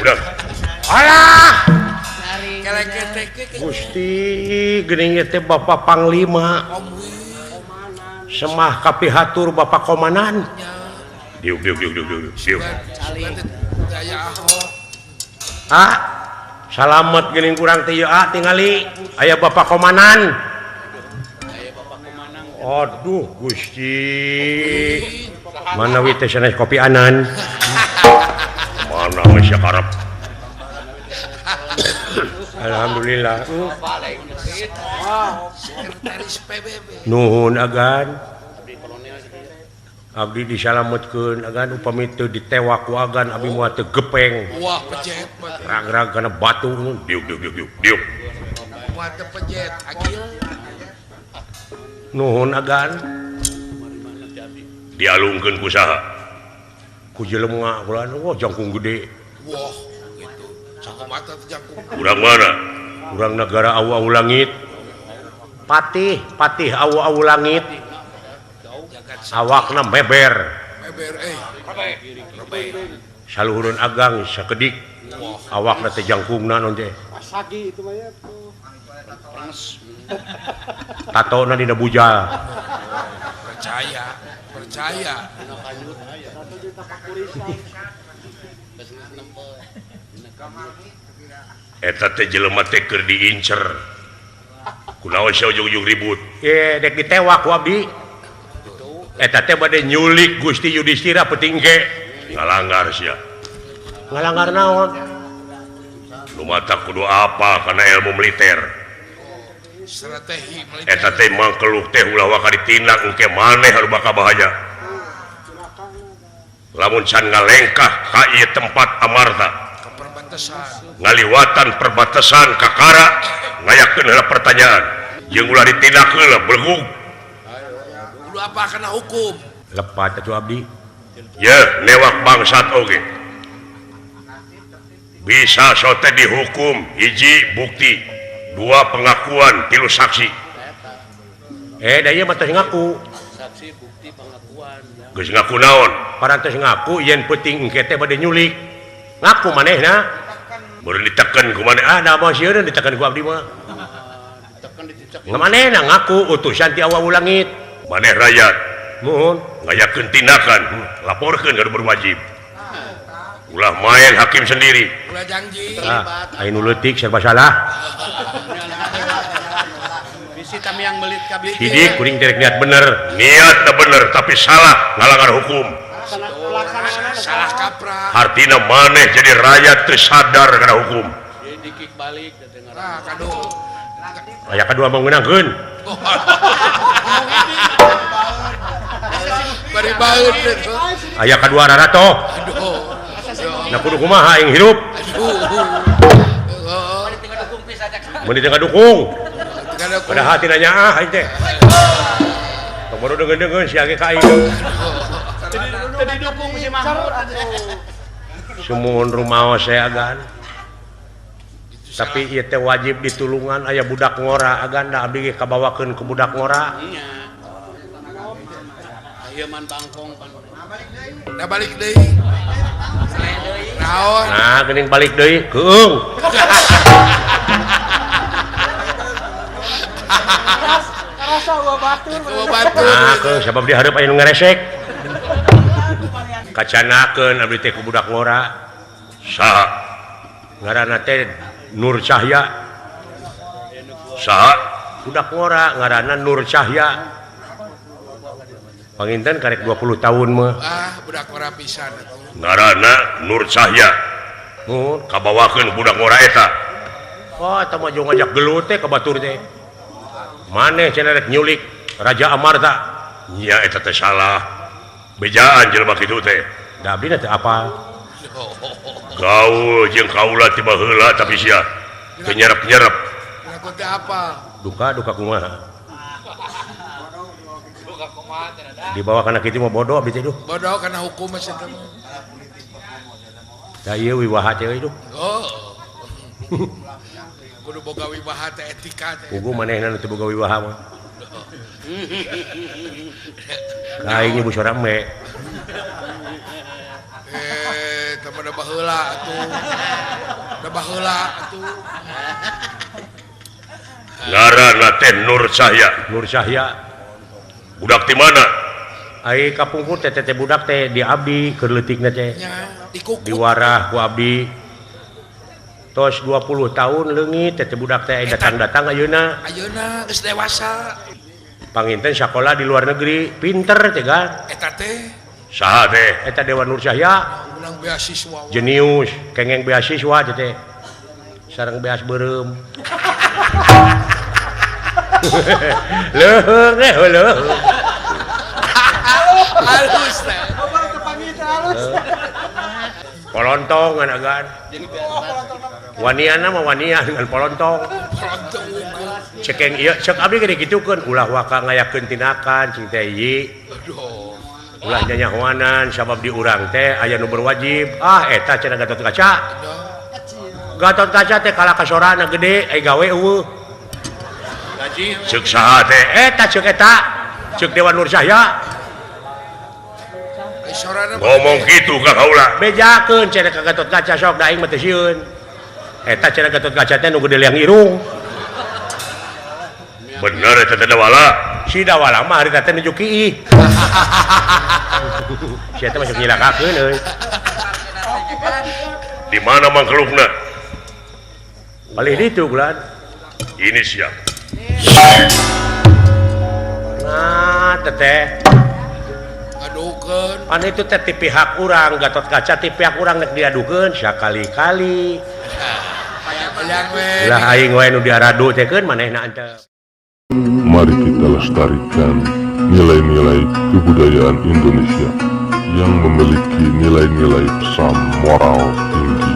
udah. Alah. Gusti geuning teh Bapak Panglima. Semah kapihatur Bapak Komandan. Diuk. Salamet geuning kurang teh ieu tingali aya Bapak Komandan. Aduh Gusti. Mana we teh sanes kopi anan. Mana geus sakarep. Alhamdulillah. Nuhun agan. Abdi disalametkeun agan upami teu ditewak ku agan abdi moal teu gepeng. Wah, pejet. Rag-rag kana batu. Diuk. Moal teu pejet, agil. Nuhun agan. Dialungkeun ku saha? Ku jelema kula jangkung gede. Wah, gitu. Cangkum mata teh jangkung. Urang mana? Urang negara awu-awu langit. Patih awu-awu langit. Awakna meber. Meber Saluhureun agang sakedik. Awakna teh jangkungna non teh. Sagi itu mah ya. Tatona dina bujal. Percaya. Eta teh jelema teh keur diincer. Kunaon sia ujug-ujug ribut? Dek ditewak ku abdi. Eta teh bade nyulik Gusti Yudhistira petingge. Ngalanggar sia. Ngalanggar naon? Lumatak kudu apa kana ilmu militer. Strategi militer. Eta teh mangkeluk teh ulah waka ditindak engke maneh anu bakal bahaya. Lamun can ngalengkah ka ieu tempat amarta. Perbatasan. Ngaliwatan perbatasan kakara ngayakeun heula pertanyaan. Jeung ulah ditindak heula belgug. Kudu apa kana hukum? Lepat atuh abdi. Ya, newak bangsat oge. Bisa sote dihukum hiji bukti, dua pengakuan, tilu saksi. Da ieu mah teh ngaku. Saksi bukti pengakuan. Geus ngaku naon? Parantos ngaku yen peuting engke teh bade nyulik. Ngaku manehna. Beureun diteken ku maneh. Da mah sieun diteken ku abdi mah. Ditekan dicicak. Manehna ngaku utusan ti awu langit. Maneh rakyat Nuhun. ngayakeun tindakan, laporkeun ka berwajib. Ulah main hakim sendiri. Ulah janji. Aya nu leutik serba salah. Bisi kami yang belit kabeh. Sidik kuring teh niat bener. Niatna bener tapi salah ngalanggar hukum. Salah kaprah. Artina maneh jadi rakyat teu sadar kana hukum. Dikik balik dengar. Nah, kado. Aya kadua mengeunangkeun. Bari baeud teh. Aya kadua rarato. Aduh. Na kudu kumaha aing hirup. Mun ditengah dukung. Padahal tina nyaah aing teh. Tong baru deungeun-deungeun si age ka aing. Tadi dukung si Mahmud. Sumuhun rumaos saya agan. Tapi ieu teh wajib ditulungan aya budak ngora agan da abdi ge kabawakeun ku budak ngora. Iya. Ieu man bangkong pan. Da balik deui. Naon? Nah, geuning balik deui keung. Rasa gua batur. Nah, keung sabab di hareup aya nu ngaresek. Kacanakeun abdi teh ku budak ngora. Saha? Ngaranna teh Nur Cahya. Saha? Budak ngora ngaranna Nur Cahya. Panginten karek 20 tahun mah. Budak ora pisan atuh. Ngaranna Nur Cahya. Mun Kabawakeun budak ngora eta. oh eta mah jong ngajak gelut teh ka batur teh. Maneh cenah rek nyulik Raja Amarta. Nya eta teh salah. Bejaan jelema kitu teh. Da abdi teh apa? Gaul jeung kaula tiba heula tapi sia teu nyerep-nyerep. Ngaku teh apa? Duka kumaha? Dibawa kana kitu mah bodoh abdi teh duh. Bodoh kana hukum masih teh. Da ieu wiwaha teh duh. Oh. Kudu boga wibaha teh etika teh. Pugu manehna teu boga wiwaha mah. Ka aing ibu sorang me. Eta mah da baheula atuh. Da baheula atuh. Ngaranna teh Nur Cahya. Nur Cahya Budak di mana? ai kapungkur teh budak teh di abdi keur leutikna teh Nya dikuku. diwarah ku abdi tos 20 tahun leungit teh budak teh datang-datang ayeuna Ayeuna geus dewasa. panginten sakola di luar negeri pinter teh kan Eta teh Saha teh? eta Dewa Nur Cahya menang beasiswa. jenius kengeng beasiswa teh sareng beas beureum leuheung leuheung Halus teh. Abang kepanggil teh halus. polontong anagan waniana mah wanian dengan polontong Pronto unggul. cekeng ieu cek abdi gede gitukeun ulah waka ngayakeun tinakan cing teh ieu Aduh. ulah nyanyahoanan sabab di urang teh aya nu berwajib eta cenah Gatot Kaca teh kalah kasorana gede gawe eueuh Gaji. Ceuk saha teh? eta ceuk Dewa Nur Cahya Sorana Ngomong kitu ka kaula. bejakeun cenah ka Gatot Kaca sok da aing mah teu sieun eta cenah Gatot Kaca teh nu gede liang irung Bener eta teh dawala. si dawala mah harita teh nuju kiih sia teh masuk nyilakakeun euy Di mana mangkelukna? palih ditu gulan Ini siap. nah teteh ngadukeun. pan itu teh ti pihak urang Gatot Kaca ti pihak urang nek diadukeun sakali-kali Bayang we. lah aing we nu diaradu teh keun manehna ante Mari kita lestarikan nilai-nilai kebudayaan Indonesia yang memiliki nilai-nilai pesan moral tinggi.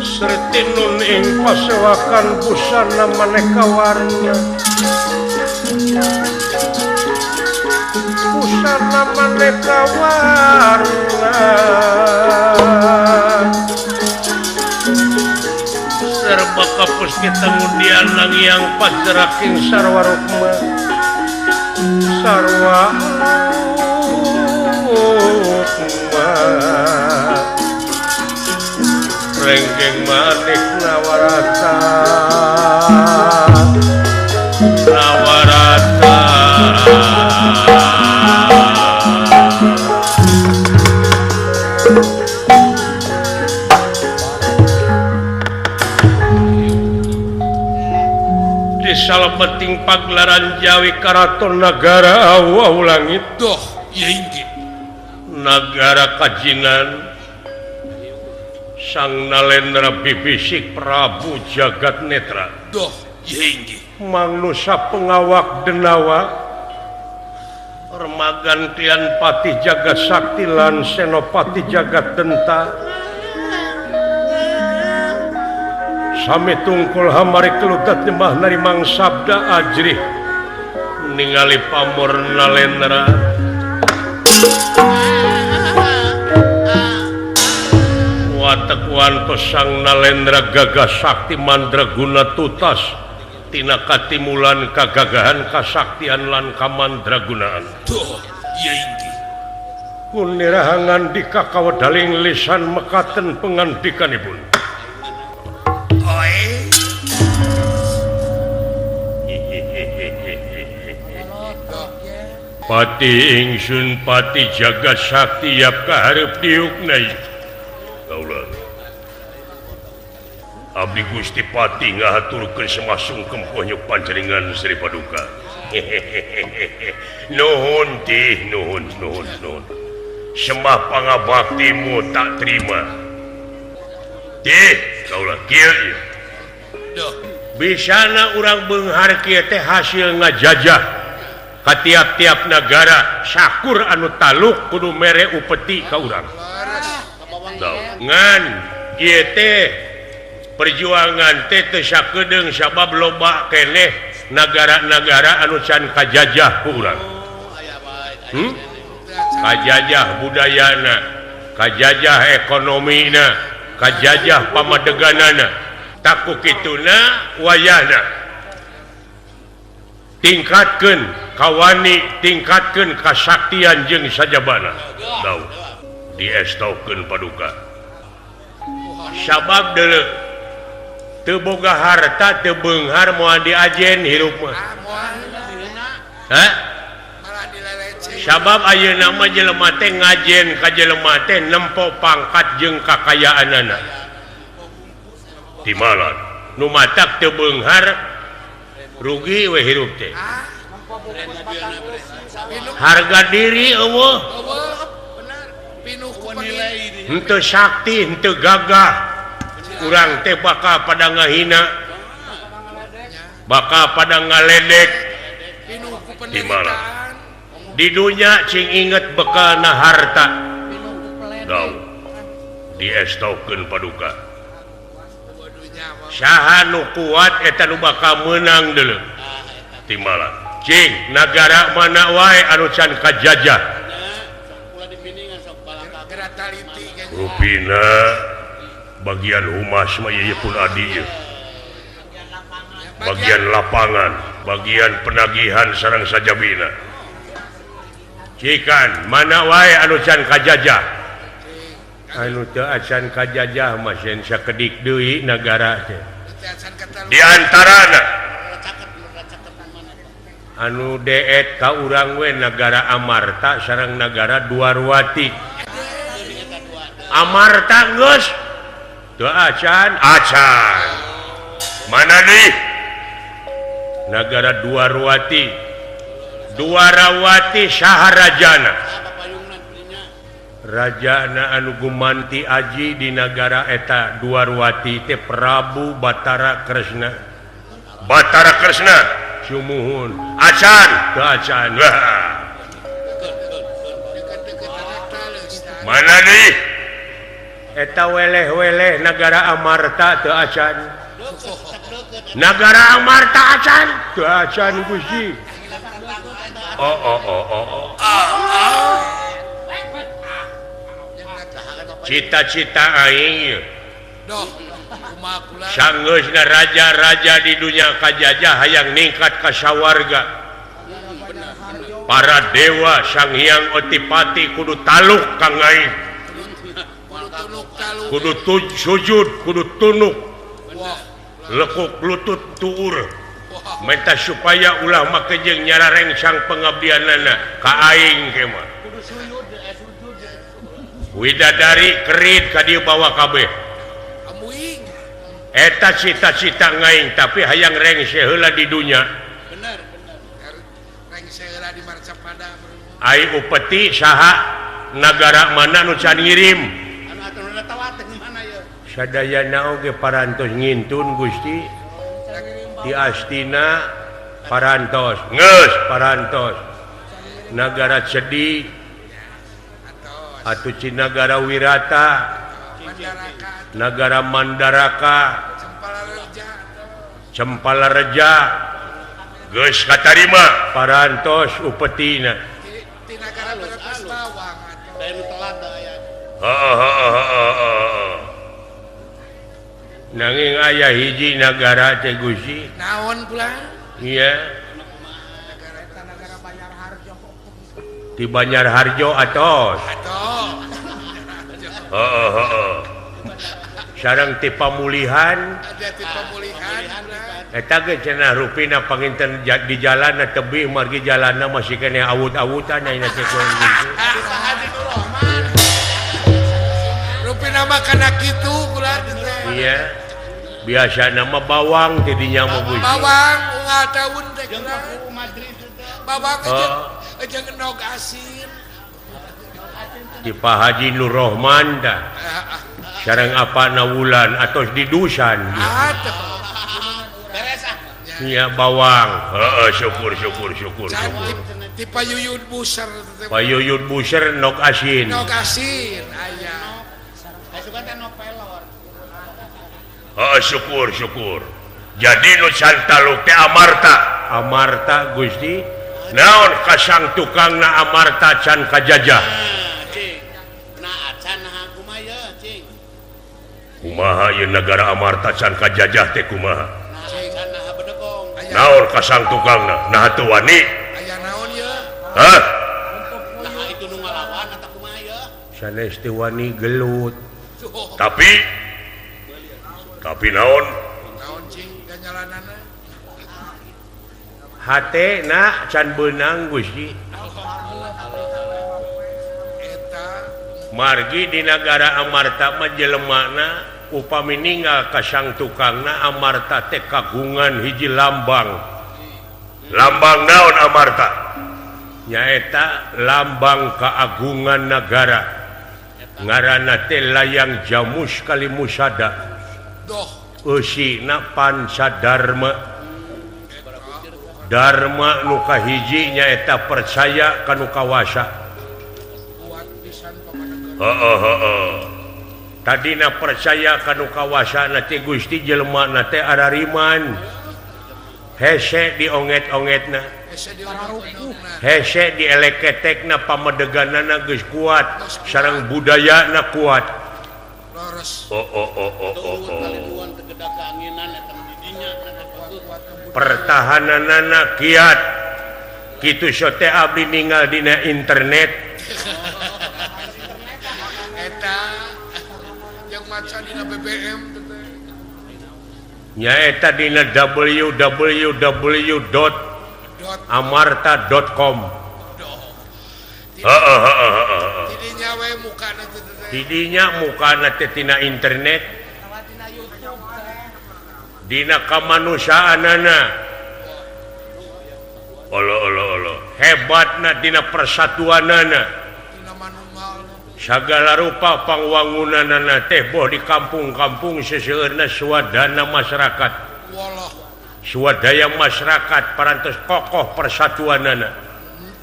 Sertinun ing pasewakan busana maneka warna busana maneka warna serba kapus kita ngundian yang pajeraking sarwa rukma sarwa rukma renggeng manik nawarata nawarata di salebeting pagelaran Jawi Karaton Nagara Awau Langit Doh, ieu inggih. Nagara Kajinan Sang Nalendra Bibisik Prabu Jagat Netra Doh, ieu inggih. Mangnusa pengawak denawa Remagan Klian Pati Jagat Sakti lan Senopati Jagat Denta Sami tungkul hamari keludat nyembah narimang sabda ajrih ningali pamor Nalendra watak pesang Nalendra gagah sakti mandraguna tutas tina katimulan kagagahan kasaktian lan kamandragunaan Tuh, iya inggih. kun nirahangan di kakawadaling lisan mekaten pengandikanipun Oe, Pati ingsun pati jagat sakti yap kaharep diuknai kaulah abdi Gusti Pati ngahaturkeun semasung kempohnya panjaringan Sri Paduka nuhun tih nuhun sembah pangabaktimu tak terima tih kaulah kieu ieu duh, bisana urang beunghar kieu teh hasil ngajajah ka tiap-tiap negara syakur anu taluk kudu mere upeti ka urang ngan ieu teh perjuangan teh teu sakedeung sabab loba keneh negara-negara anu can kajajah ku urang kajajah budayana kajajah ekonomina kajajah pamadeganana taku kituna wayahna tingkatkeun kawani tingkatkeun kasaktian jeung sajabana daw diestaukeun Paduka sabab deuleu teu boga harta teu beunghar moal diajen hirup mah hah malah dileleceh. sabab ayeuna mah jelema teh ngajen ka jelema teh nempo pangkat jeung kakayaanana timalan nu matak teu beunghar rugi we hirup teh harga diri eueuh Eueuh, benar. Pinuh ku penilai. henteu sakti henteu gagah urang teh bakal pada ngahina bakal pada ngaledek Pinuh ku di mana pendidikan. di dunya cing inget bekalna harta daw diestaukeun Paduka Waduhnya mah. saha nu kuat eta nu bakal meunang deuleu timala cing nagara mana wae anu can kajajah Gerak taliti kan. rupina bagian humas mah ieu pun adi ieu bagian lapangan bagian penagihan sareng sajabina cikan mana wae anu can kajajah anu teu acan kajajah mah sen sakedik deui nagara teh Acan kata di antarana anu deet ka urang we negara Amarta sareng negara Dwarwati Amarta geus teu acan mana nih negara Dwarawati saha rajana rajana anu gumanti aji di negara eta Dwarwati teh Prabu Batara Kresna sumuhun acan teu acan mana nih eta weleh-weleh negara Amarta teu acan negara Amarta acan teu acan Gusti cita-cita aing Doh, kumaha kula. sanggeusna raja-raja di dunia kajajah hayang ningkat ka sawarga para dewa Sang Hyang Otipati kudu taluk kang aing Tunuk taluk. kudu sujud kudu tunuk Wah, lekuk lutut tuur minta supaya ulah make jeung nyarareng sang pengabdianana ka aing ke mah widadari kerit ka dieu bawa kabeh amuing. eta cita-cita ngaing tapi hayang rengse heula di dunya Benar. Reng seheula di Marcapada. ai upeti saha negara mana nu can ngirim Anu atuh nu tawat di mana ya? sadayana oge parantos ngintun Gusti di Astina parantos geus parantos negara Cedi atuh Cinagara Wirata Masyarakat. negara Mandaraka Cempala Reja. Cempalareja geus katarima parantos upetina Di negara beres bawang atuh. Saya nu telat da aya. nanging aya hiji negara teh Gusti Naon pula? iya Negara eta negara Bayar Harjo. di Banjarharjo atos Atuh. sareng ti pamulihan Ada ti pemulihan pula. eta ge cenah rupina panginten di jalan tebih margi jalanna masih kene awut-awutan ayeuna teh kudu Pak Haji Nur Rahman. Rupina mah kana kitu pula teh. iya biasa nama bawang tidinya mah Gusti Bawang unggal daun teh Jeung pula. Guru Madrid teh. Bawang aja ngenog asin. di Pak Haji Nur Rahman dah sareng apa nawulan atau di dusan Atuh. Beres ah. iya bawang syukur Can ti payuyun buser teh. Pak Yuyut Buser nok asin Nog asin aya. Saya suka teh novelor. syukur jadi Nusantaluk teh Amarta Amarta Gusti naon kasang tukangna Amarta can kajajah Cing. Nah, acan nah kumaha cing. kumaha ieu negara Amarta can kajajah teh kumaha Nah, acan nah bedegong. naon kasang tukangna nah teu wani Aya naon ye? hah Nah, itu nu ngalawan eta kumaha ya? sanes teh wani gelut tapi naon Naon cing ganjalanana? hate na can beunang Gusti Eta margi di negara Amarta mah jelemana upami ninggal kasang tukangna Amarta teh kagungan hiji lambang naon Amarta nyaeta lambang keagungan negara ngaranna teh layang Jamus Kalimusada doh eusina Pancadarma Dharma nu kahiji nyaeta percaya kanu kawasa kuat pisan pamanegara. tadina percaya kanu kawasa teh Gusti jelema teh arariman hese dionget-ongetna Ese diurupna. hese dieleketekna pamedeganana geus kuat sareng budayana kuat Lores Turun kaliduan tegedak keanginan eta didinya eta kuat pertahananana kiat kitu sote abdi ninggal dina internet eta yang maca dina BBM teh. nyaeta dina www.amarta.com Tidinya we mukana teh teh. didinya mukana teh tina internet dina kamanusiaanana hebatna dina persatuanana Dina manunggal sagala rupa pangwangunanana teh boh di kampung-kampung seseueurna swadana masyarakat wallah swadaya masyarakat parantos kokoh persatuanana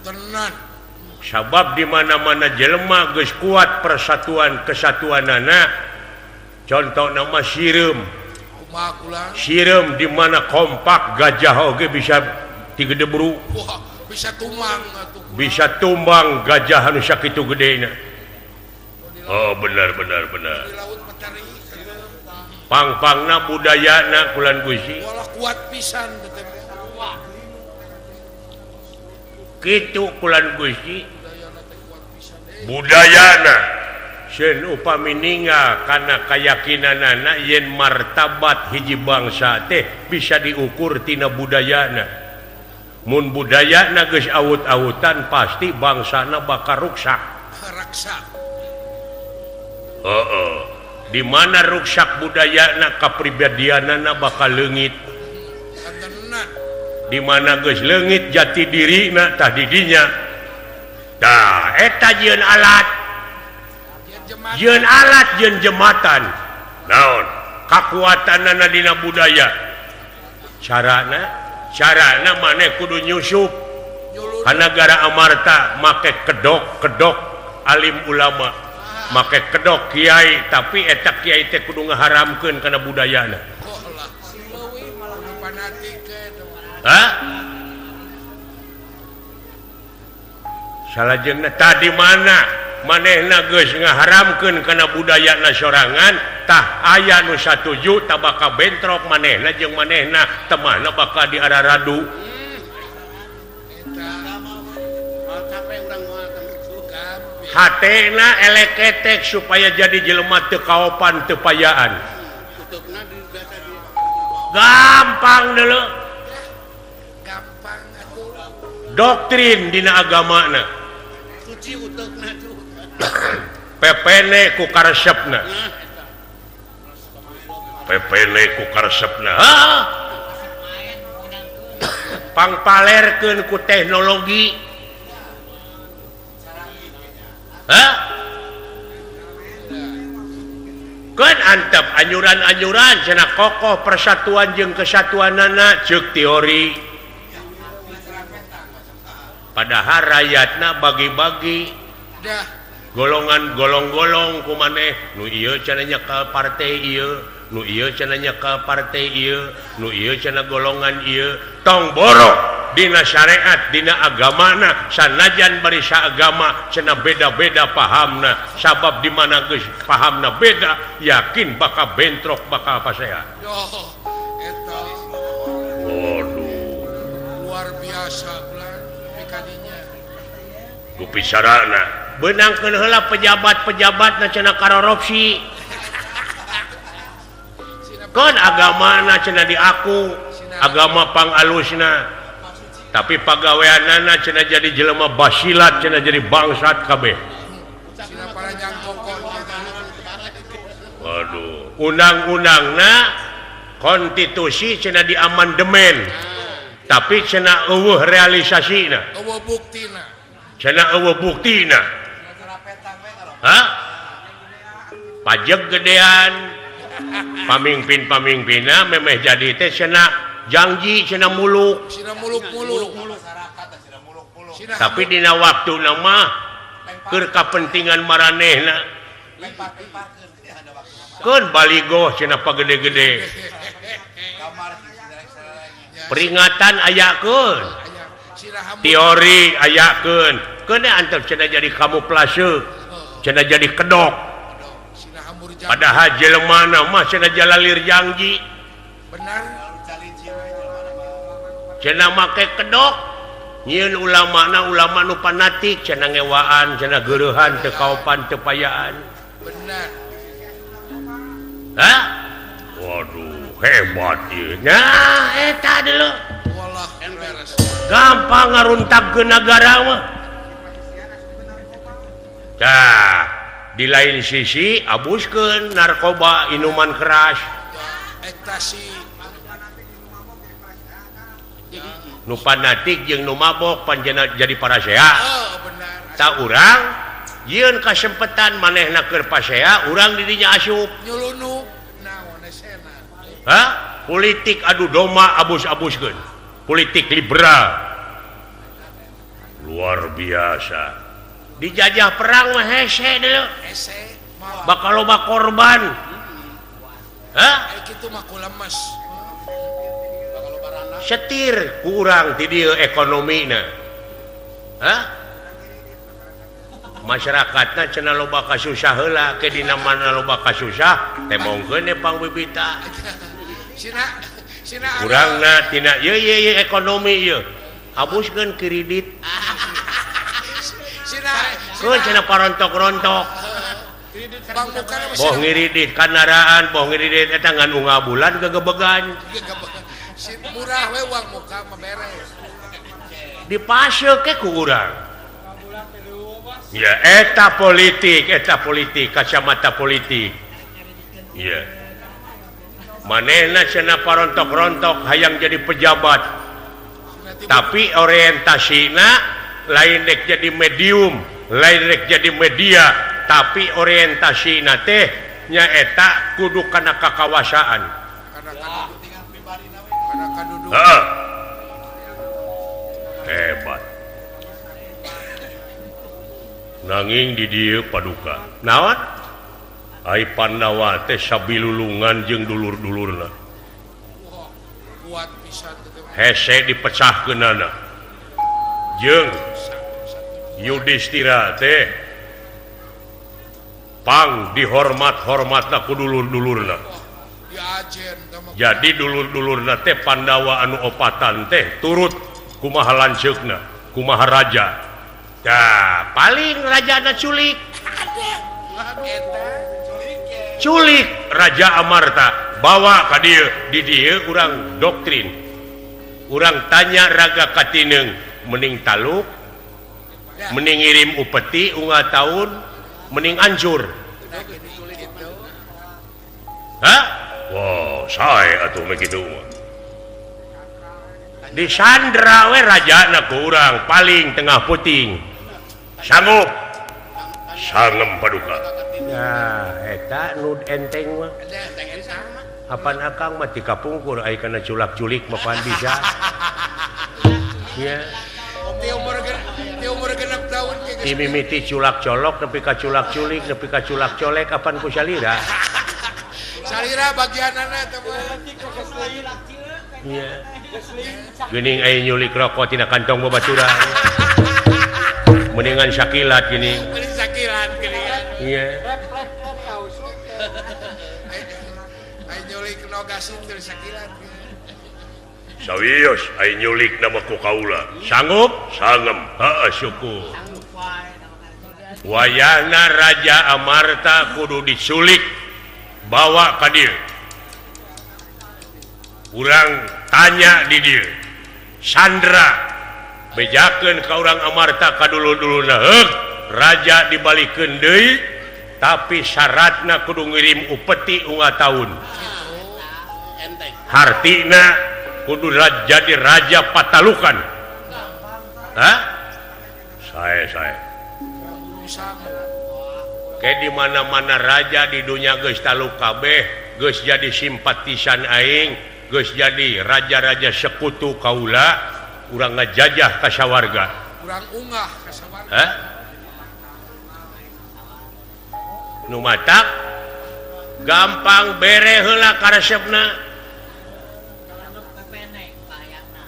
tenan. sabab di mana-mana jelema geus kuat persatuan kesatuanana contoh nama sireum Kumaha kula? sireum di mana kompak gajah oge bisa tigedebru Wah, bisa tumang atuh. bisa tumbang gajah anu sakitu gedena benar Di laut Petari. pang-pangna budayana kulan Gusti Wallah kuat pisan teh. kitu kulan Gusti budayana sen upami ninggal kana kayakinanana yen martabat hiji bangsa teh bisa diukur tina budayana mun budayana geus awut-awutan pasti bangsana bakal ruksak Raksa. di mana ruksak budayana kapribadianana bakal leungit Tenan. di mana geus leungit jati dirina tah didinya tah eta jieun alat Dia jemaat jieun alat jieun jematan naon kakuatanana dina budaya carana maneh kudu nyusup nyulur ka negara Amarta make kedok alim ulama make kedok kiai tapi eta kiai teh kudu ngaharamkeun kana budayana kok lah. Leuwih malah panatikeun. hah salahjengna tadi mana manehna geus ngaharamkeun kana budaya sorangan tah aya nu satuju tah bakal bentrok manehna jeung manehna temahna bakal diararadu hatena eleketek supaya jadi jelema teu kaopan teu payaan gampang dulu doktrin dina agamana pepene ku karesepna pangpalerkeun ku teknologi kan antep anyuran-anyuran cenah kokoh persatuan jeung kesatuanana ceuk teori padahal rakyatna bagi-bagi golongan-golong ku maneh nu ieu cenanya ka partai ieu nu ieu cenanya ka partai ieu nu ieu cenah golongan ieu tong borok dina syariat dina agamana sanajan bari saagama cenah beda-beda pahamna sabab di mana geus pahamna beda yakin bakal bentrok bakal pasea luar biasa Gupisarana benangkeun heula pejabat-pejabatna cenah korupsi. Kan agamana cenah diaku, agama pangalusna. Tapi pagaweanana cenah jadi jelema basilat, cenah jadi bangsat kabeh. Waduh, undang-undangna konstitusi cenah diamandemen. Tapi cenah eueuh realisasina. Eueuh buktina. Cenah eueuh buktina. Hah? Pajak gedean. Pamimpin-pamimpinna memeh jadi teh cenah janji cenah muluk. Cenah muluk-muluk. Tapi dina waktuna mah keur kapentingan maranehna. Keun baligo cenah pagede-gede. Peringatan ayakeun. Teori ayakeun. Keun antep cenah jadi kamuflase, cenah jadi kedok. Padahal jelemana mah cenah jalalir janji. Benar. Cenah make kedok. Nyieun ulama nu fanatik cenah ngewaan, cenah geurehan teu kaopan teu payaan. Benar. Hah? Waduh, hebat ieu. Nah, eta dulu. Wallah beres. Gampang ngaruntabkeun nagara mah. Tah, di lain sisi abuskeun narkoba, minuman keras. Ekstasi. Nu fanatik jeung nu mabok panjenengan jadi parasea. Oh, benar. Ta urang yeun kasempetan manehna keur pasea, urang di dinya asup. Nyulunu. Naon esena. Hah? Politik adu domba abus-abuskeun. Politik liberal. Luar biasa. Dijajah perang mah hese deuleu. Ese. Malah. Bakal loba korban. Hah? Kitu mah ku lemes. Setir kurang ti dieu ekonomina. Hah? Masyarakatna cenah loba kasusah heula ke dina mana loba kasusah temongkeun ne pangbibita. Sina Kurangna tina ye ekonomi ieu. Abuskeun kredit. Keun cenah parontok-rontok. Bang bukana mah Boh ngiridit kendaraan, boh ngiridit eta ngan unga bulan gegebegan. murah we uang muka mah beres. Dipaseuh ke ku urang. Ya, eta politik, kacamata politik. Ya. Manehna cenah parontok-rontok hayang jadi pejabat. Tapi orientasina lain rek jadi medium, lain rek jadi media, tapi orientasina teh nyaeta kudu kana kakawasaan. Karena kaduduk. Hebat. Nanging di dieu paduka. Naon? Ai Pandawa teh sabilulungan jeung dulur-dulurna. Kuat pisan teh. Hese dipecahkeunana. Jeung Yudhistira teh pang dihormat-hormatna ku dulur-dulurna. Jadi dulur-dulurna teh Pandawa anu opatan teh turut kumaha lanceukna, kumaha raja. Dah paling rajana culik. Culik Raja Amarta bawa ka dieu, di dieu urang doktrin. Urang tanya Raga Katineng mending taluk, mending ngirim upeti unga tahun, mending ancur. Hah? Wow, saya atuh begitu. Disandra we rajana ku urang paling tengah puting. Sanggup. Sangem paduka. Ya, eta nu enteng mah. Apan akang mah ti kapungkur aya kana culak-culik mah pan bisa. Ya. Ti umur genep tahun ke Imimiti culak colok nepi ka culak culik nepi ka culak colek apan ku salira. salira bagianana teh Iya. Geuning aya nyulik rokok tina kantong babaturan. Mendingan sakilat geuning. Mending sakilan geuningan. Iya. Ai nyulik nogasin teu sakilan. Sawios ai nyulik nama ku kaula. Sanggup? Sangem. Heeh, syukur. Wayahna Raja Amarta kudu diculik bawa ka dieu. Urang tanya di dieu. Sandra bejakeun ka urang Amarta ka dulu-duluna. Raja dibalikeun deui tapi syaratna kudu ngirim upeti unga tahun. Hartina kudu jadi raja patalukan. Hah? Saya. Kayak di mana-mana raja di dunia geus taluk kabeh, geus jadi simpatisan aing, geus jadi raja-raja sekutu kaula, urang ngajajah ka sawarga. Urang ungah ka sawarga. Hah? Nu matak gampang bere heula karesepna.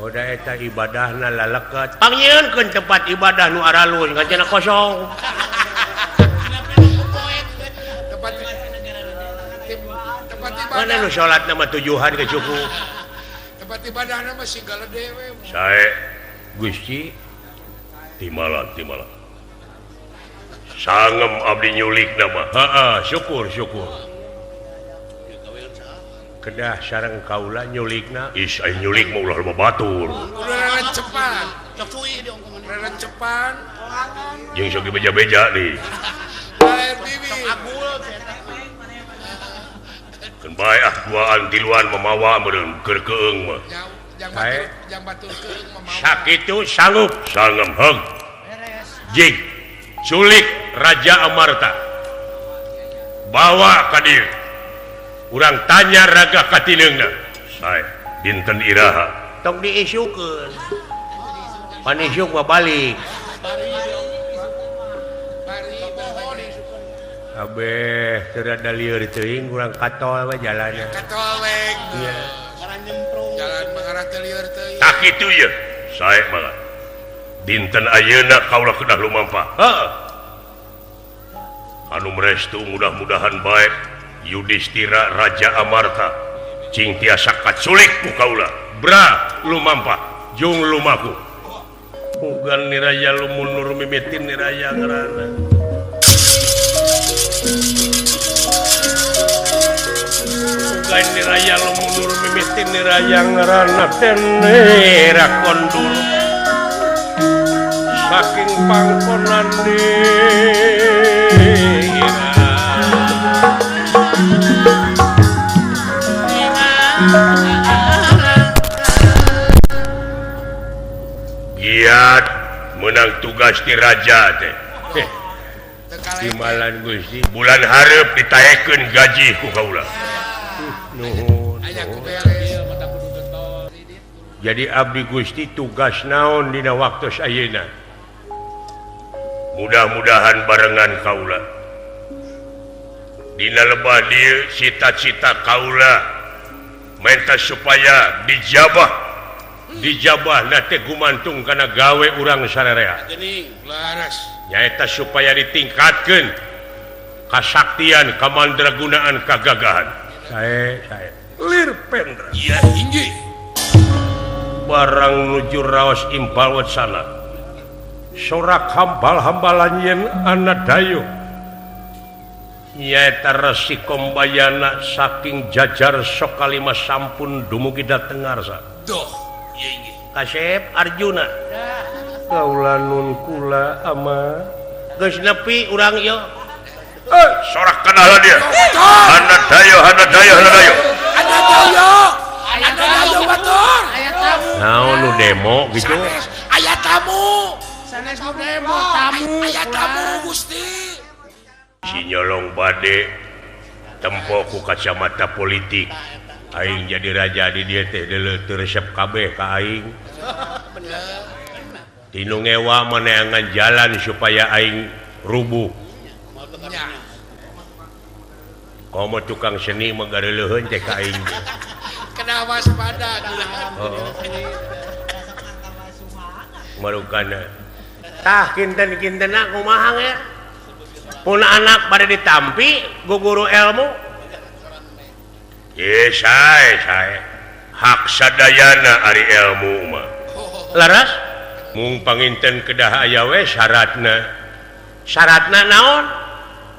Oda eta ibadahna laleket. Pangyieunkeun tempat ibadah nu aralun ngancana kosong. Tempat Mana ibadah. nu salatna mah tujuhan ke cukup. Tempat ibadahna mah singgala dewe. Sae Gusti timala. Sangem abdi nyulik nama. heeh syukur. Kedah sareng kaula nyulikna Is ai nyulik mah ulah loba batur. Udah rencepan. Rencepan. Jeung sok beja-beja nih. Air bibi. Keun bae ah duaan tiluan mamawa meureun keur keung mah. Yang batur keung mamawa. sakitu sanggup Sangem heug. jig culik Raja Amarta bawa ka dieu. Urang tanya Raga Katineungna. Sae dinten iraha. Tong diisukeun. Pan isuk mah balik. Bari bohon. Abeh teu rada lieur teuing urang katol we jalanna. Katoleng. Iya. Jalan mengarah ke lieur teuing. Tak kitu ye. Sae mangga. Dinten ayeuna kaula kedah lumampa. Heeh. Anu merestu mudah-mudahan baik Yudhistira Raja Amarta cing tiasa kaculik ku kaula. Bra lumampa jeung lumaku. Mugan niraya lumunur mimitin niraya ngarana. Mugan niraya lumunur mimitin niraya ngarana tenera kondur. Saking pangkonan Giat menang tugas di raja teh. Timalan Gusti. Bulan hareup ditaekeun gaji ku kaula. Nuhun. Aya ku beres. Jadi abdi Gusti tugas naon dina waktu ayeuna. Mudah-mudahan barengan kaula. Dina lebah dieu cita-cita kaula menta supaya dijabah dijabah teh gumantung karena gawe urang sararea Gening. Laras. nyaeta supaya ditingkatkan kasaktian kamandragunaan kagagahan saya lir pendra Iya tinggi. barang nuju raos impal wacana sorak hambal-hambalan yen anak dayo nyaeta resi kombayana saking jajar sok kalima sampun dumugi dateng ngarsa Doh. Iya inggih. Kasep Arjuna kaula nun kula ama geus nepi urang ieu sorak kenal dia hana dayo Ada dayo. Ada dayo batur. naon nu demo gitu Sanes. Aya tamu. Sanes nu demo tamu. Aya tamu Gusti. si nyolong bade tempo ku kacamata politik aing jadi raja di dieu teh deuleu teu resep kabeh ka aing tinu ngewa maneangan jalan supaya aing rubuh Ya. komo tukang seni menggareleuheun teh ka aing Kena waspada. marukana tah kinten-kintena kumaha ya puna anak pada ditampi guguru ilmu ye sae hak sadayana ari ilmu mah laras mung panginten kedah aya we syaratna naon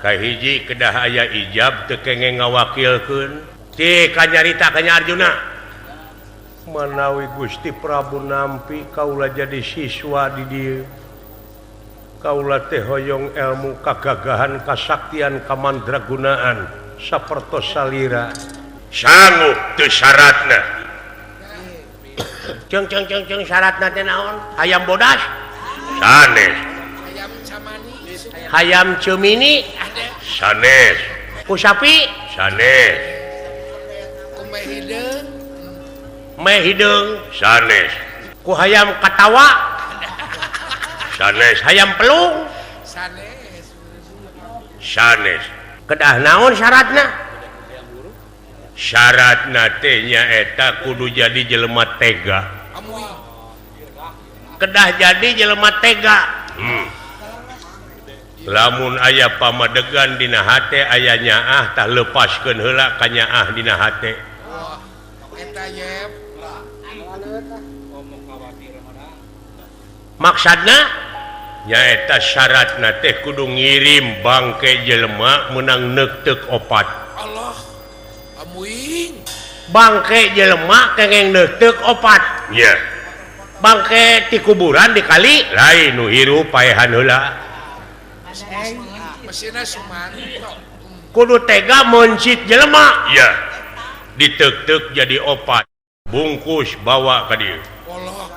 kahiji kedah aya ijab teu kenging ngawakilkeun ti kanyarita kanya Arjuna manawi Gusti Prabu nampi kaula jadi siswa di dieu kaula teh hoyong ilmu kagagahan kasaktian kamandragunaan sapertos salira sanggup teu syaratna ceng syaratna teh naon hayam bodas sanes Ayam camani. hayam cemini sanes ku sapi sanes Kumai hideung. meh hideung sanes ku hayam katawa sanes hayam pelung Sanes. sanes kedah naon syaratna syaratna teh nyaeta kudu jadi jelema tega Amui. kedah jadi jelema tega lamun aya pamadegan dina hate aya nyaah tah lepaskeun heula ka nyaah dina hate Wah. Eta yep. maksudna nyaeta syaratna teh kudu ngirim bangke jelema menang neuk opat Allah. Amuing. bangke jelema kengeng neuk opat nya bangke ti kuburan dikali lain nu hirup paehan heula Mesinna Sumanto. kudu tega mencit jelema ya diteuk-teuk jadi opat bungkus bawa ka dieu Allah.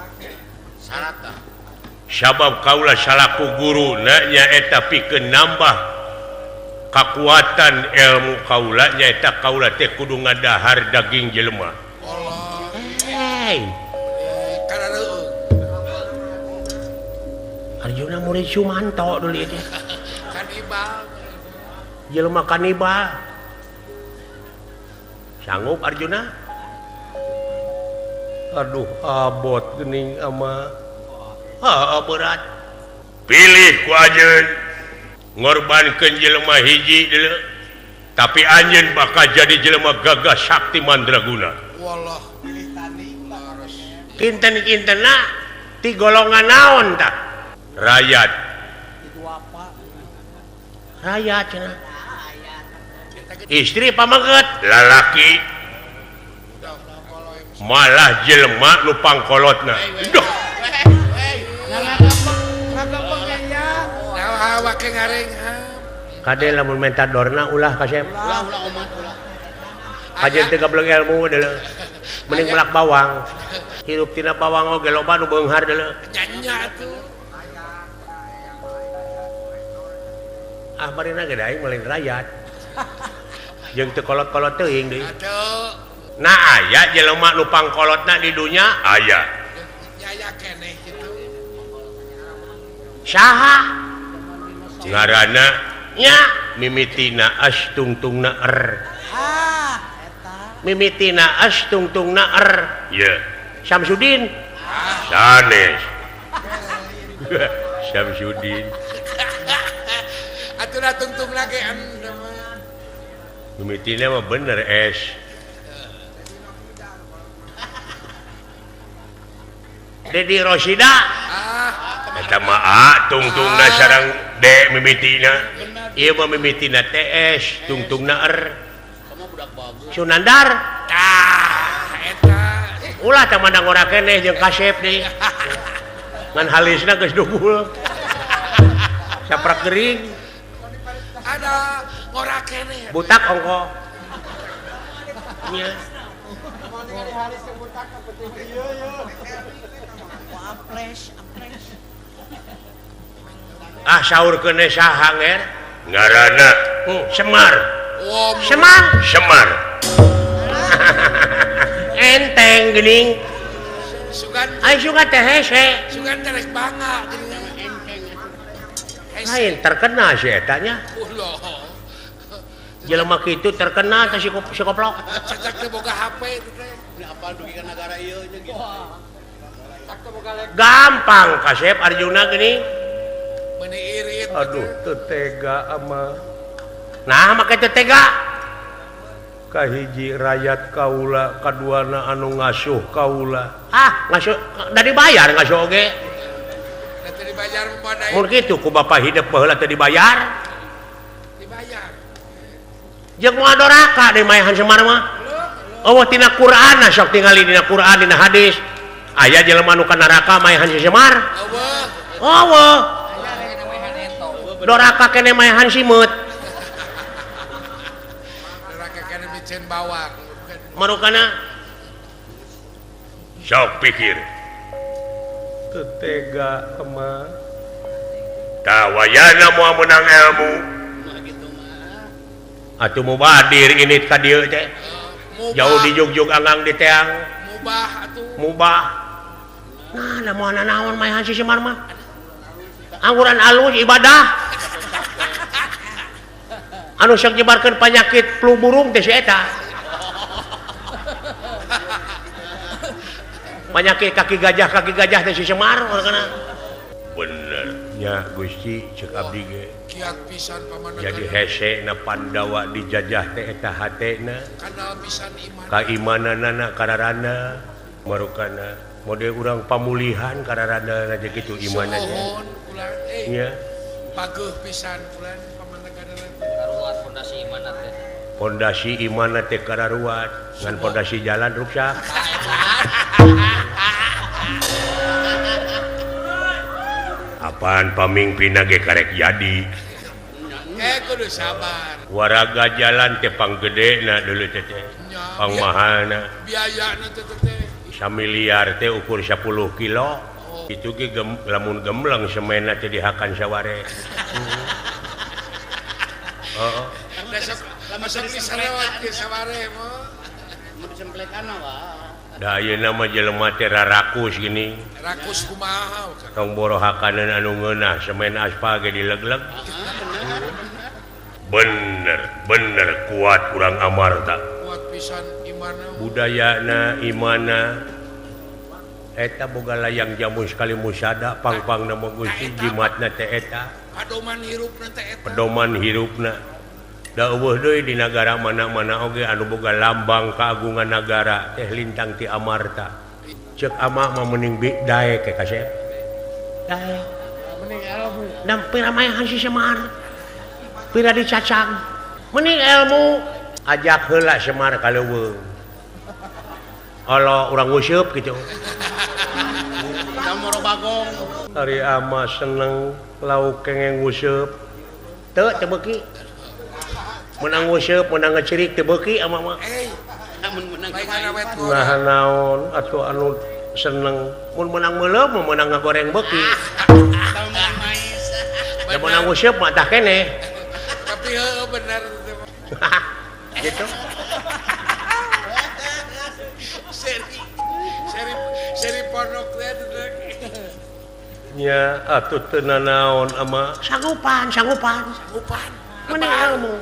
Sarata. sabab kaula salaku guru nyaeta pikeun nambah kakuatan ilmu kaula nyaeta kaula teh kudu ngadahar daging jelema Allah. hey Karena reueung. Arjuna murid Sumanto dulu itu Kanibal. jelema kanibal sanggup Arjuna aduh abot geuning ama berat pilih ku ajeun ngorbankeun jelema hiji deuleu tapi anjeun bakal jadi jelema gagah sakti mandraguna Wallah. kinten-kintenna ti golongan naon tah rakyat rakyat cenah istri pamaget lalaki malah jelema nu pangkolotna duh Nah, wake ngareng ha. kade lamun mentadorna ulah kasep Ulah umat ulah. kajen teu gableng ilmu deuleu mending melak bawang hirup tina bawang oge loba nu beunghar deuleu Nyanya tuh. ah marina ge aing melain rakyat jeung teu kolot-kolot teuing deui Aduh. nah aya jelema nu pangkolotna di dunya aya Nyaya keneh gitu. saha ngaranna nya mimitina astungtungna mimitina astungtungna ya Samsudin sanes Syamsuddin atuh tungtung lagi mimitina mah bener es Dedi Rosida eta mah tungtungna sareng de mimitina ieu mah mimitina TS tungtungna Sunandar eta ulah teh mandang ora keneh jeung Kasep deui ngan halisna geus dugul saprak gering ada ngora keneh butak ongko nya saur kene saha nger ngaranna Semar Semar enteng geuning sugan ai sugan teh hese sugan terek bangga lain terkena si eta nya ulah jelema kitu terkena teh si koplok cacak teh boga HP itu teh apa dugi ka negara ieu nya gitu gampang Kasep Arjuna geuning meuni irit aduh teu tega ama nah make teu tega kahiji rakyat kaula kaduana anu ngasuh kaula ngasuh da dibayar ngasuh oge teh dibayar memadai mun kitu ku bapa hidup baheula teu dibayar jeung moal doraka deui maehan Semar mah eueuh tina Qur'an sok tingali dina Qur'an dina hadis aya jelema anu ka neraka maehan si Semar eueuh doraka kene maehan si meut doraka kana micen bawang marukana sok pikir teu tega ama tawayana moal menang ilmu atuh mubadir ini ka dieu teh jauh di jugjug anggang di teang mubah atuh mubah nah moal naon maehan si Semar mah angguran alus ibadah anu sok nyebarkeun panyakit flu burung teh si eta penyakit kaki gajah teh si Semar kana bener nya Gusti cek abdi ge kiat pisan pamanah jadi hese na Pandawa dijajah teh eta hatena kana pisan iman kaimananana kararana marukana mode urang pamulihan kararana aja kitu imanana sohon ulah nya pageuh pisan ulah pamanah karuat fondasi iman teh pondasi imana teh kararuat ngan pondasi jalan rusak apaan pamimpinna ge karek jadi kudu sabar waraga jalan teh panggedena deuleu teh pangmahalna biayana teh teh 1 miliar teh ukur 10 kilo itu ge lamun gembleng semena teh dihakan saware heeh masuk bisa lewat ke saware mah mau disemplekan wah da ayeuna mah jelema teh rarakus gini rakus kumaha tong borohakaneun anu ngeunah semen aspal ge dilegleg bener kuat kurang amarta kuat pisan imana budayana imana eta boga layang jamu sekali musada pang-pangna mah Gusti jimatna teh eta pedoman hirupna teh eta pedoman hirupna da eueuh deui di nagara mana-mana oge anu boga lambang keagungan nagara teh lintang ti amarta ceuk ama mah mending dae ke Kasep dae mending ilmu dan pira maehan si Semar pira dicacang mending ilmu ajak heula Semar ka leuweung olo urang nguseup kitu Moro Bagong ari ama seneng lauk kengeng nguseup teu beuki menang nguseup menang ngecirik teu beuki ama mah namun menang nah naon atuh anu seneng mun menang meuleuh mun menang ngagoreng beuki da menang nguseup mah tah keneh tapi heuh bener gitu seri pondok teh nya atuh teu nanaon ama sanggupan mending ilmu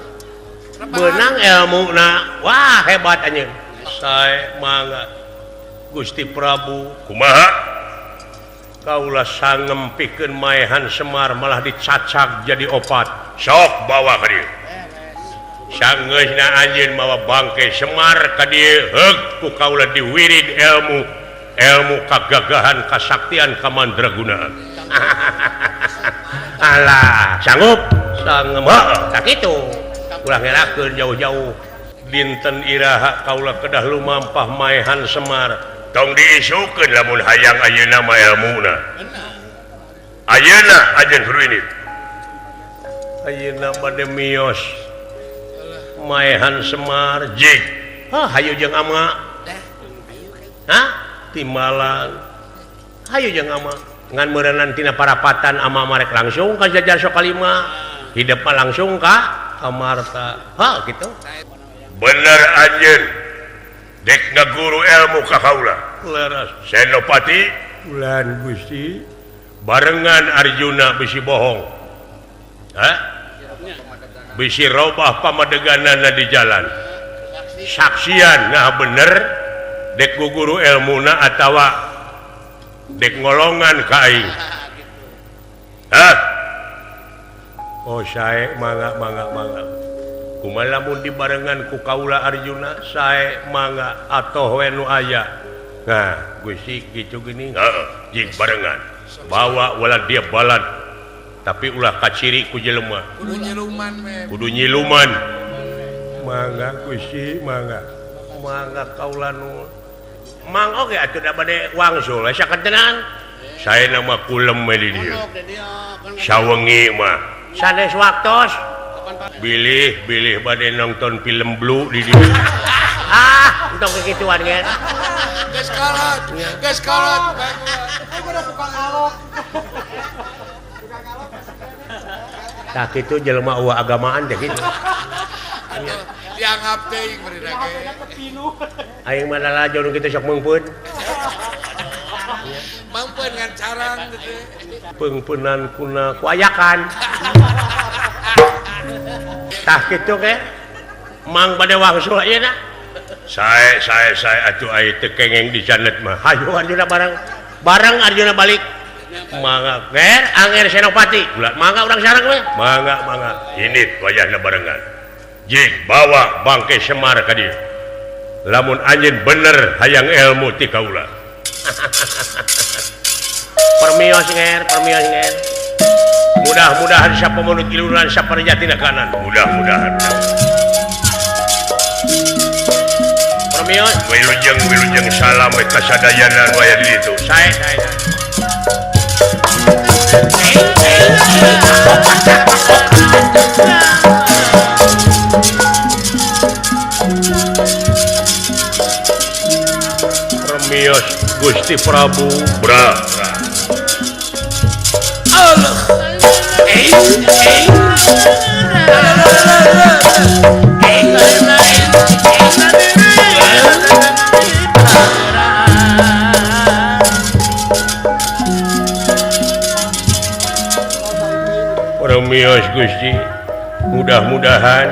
beunang ilmuna wah hebat anjeun sae mangga Gusti Prabu kumaha kaulah sangem pikeun maehan Semar malah dicacak jadi opat. Sok bawa ka dieu. Sanggeusna anjeun mawa bangke Semar ka dieu heug ku kaulah diwirid ilmu kagagahan kasaktian kamandragunaan. Alah, sanggup? Sanggup. Tak kitu. Ulah ngerakeun jauh-jauh. Dinten iraha kaulah kedah lumampah maehan Semar. Tong diisukeun lamun hayang ayeuna mah ilmuna. Ayeuna ajeun Fruinit. Ayeuna bade mios. Maehan Semar jig. Hayu jeung ama. Timbalan. Hayu jeung ama. Ngan meureunna tina parapatan ama marek langsung ka jajar Sokalima. Hidep mah langsung ka Amarta. Kitu. Bener anjeun. Dek ngaguru ilmu ka kaula. Leres. Senopati Ulan Gusti. Barengan Arjuna bisi bohong. Bisi robah pamadeganana di jalan. Saksian nah bener dek guguru ilmuna atawa dek ngolongan ka aing. Oh sae mangga. Kumaha lamun dibarengan ku kaula Arjuna sae mangga atoh we nu aya. Nah, Gusti kitu gini. jig barengan. Bawa wala dia balad. Tapi ulah kaciri ku jelema. Kudu nyiluman. Mangga Gusti, mangga. Mangga kaula nu. Mang oge atuh da bade wangsul sakentenan. Saena mah kulem we di dieu. Sawengi mah sanes waktos. Bilih bade nonton film Blue di dieu. Entong kekituan ge. Geus kolot. Tah kitu jelema eueuh agamaan teh kitu. Dianggap teuing beureuna ge. Aing mah lalajo nu kitu sok meungpeun. Mangpeun ngan carang teh. Peungpeunan kuna kuayakan. Tah kitu ge. Mang bade wangsul ayeuna. Sae atuh aya teu kengeng di janet mah. Hayu Arjuna bareng Arjuna balik. Mangga anger Senopati. Ulah mangga urang sareng we. Mangga. Ini wayahna barengan. Jig Bawa bangke Semar ka dieu. Lamun anjeun bener hayang ilmu ti kaula. Permios nger. Mudah-mudahan sapamunut iluran saparjatina kanan. Mudah-mudahan. Permios Wilujeng salam we kasadayanan waya di ditu. sae. Permios Gusti Prabu. Bra. Permios Gusti. Mudah-mudahan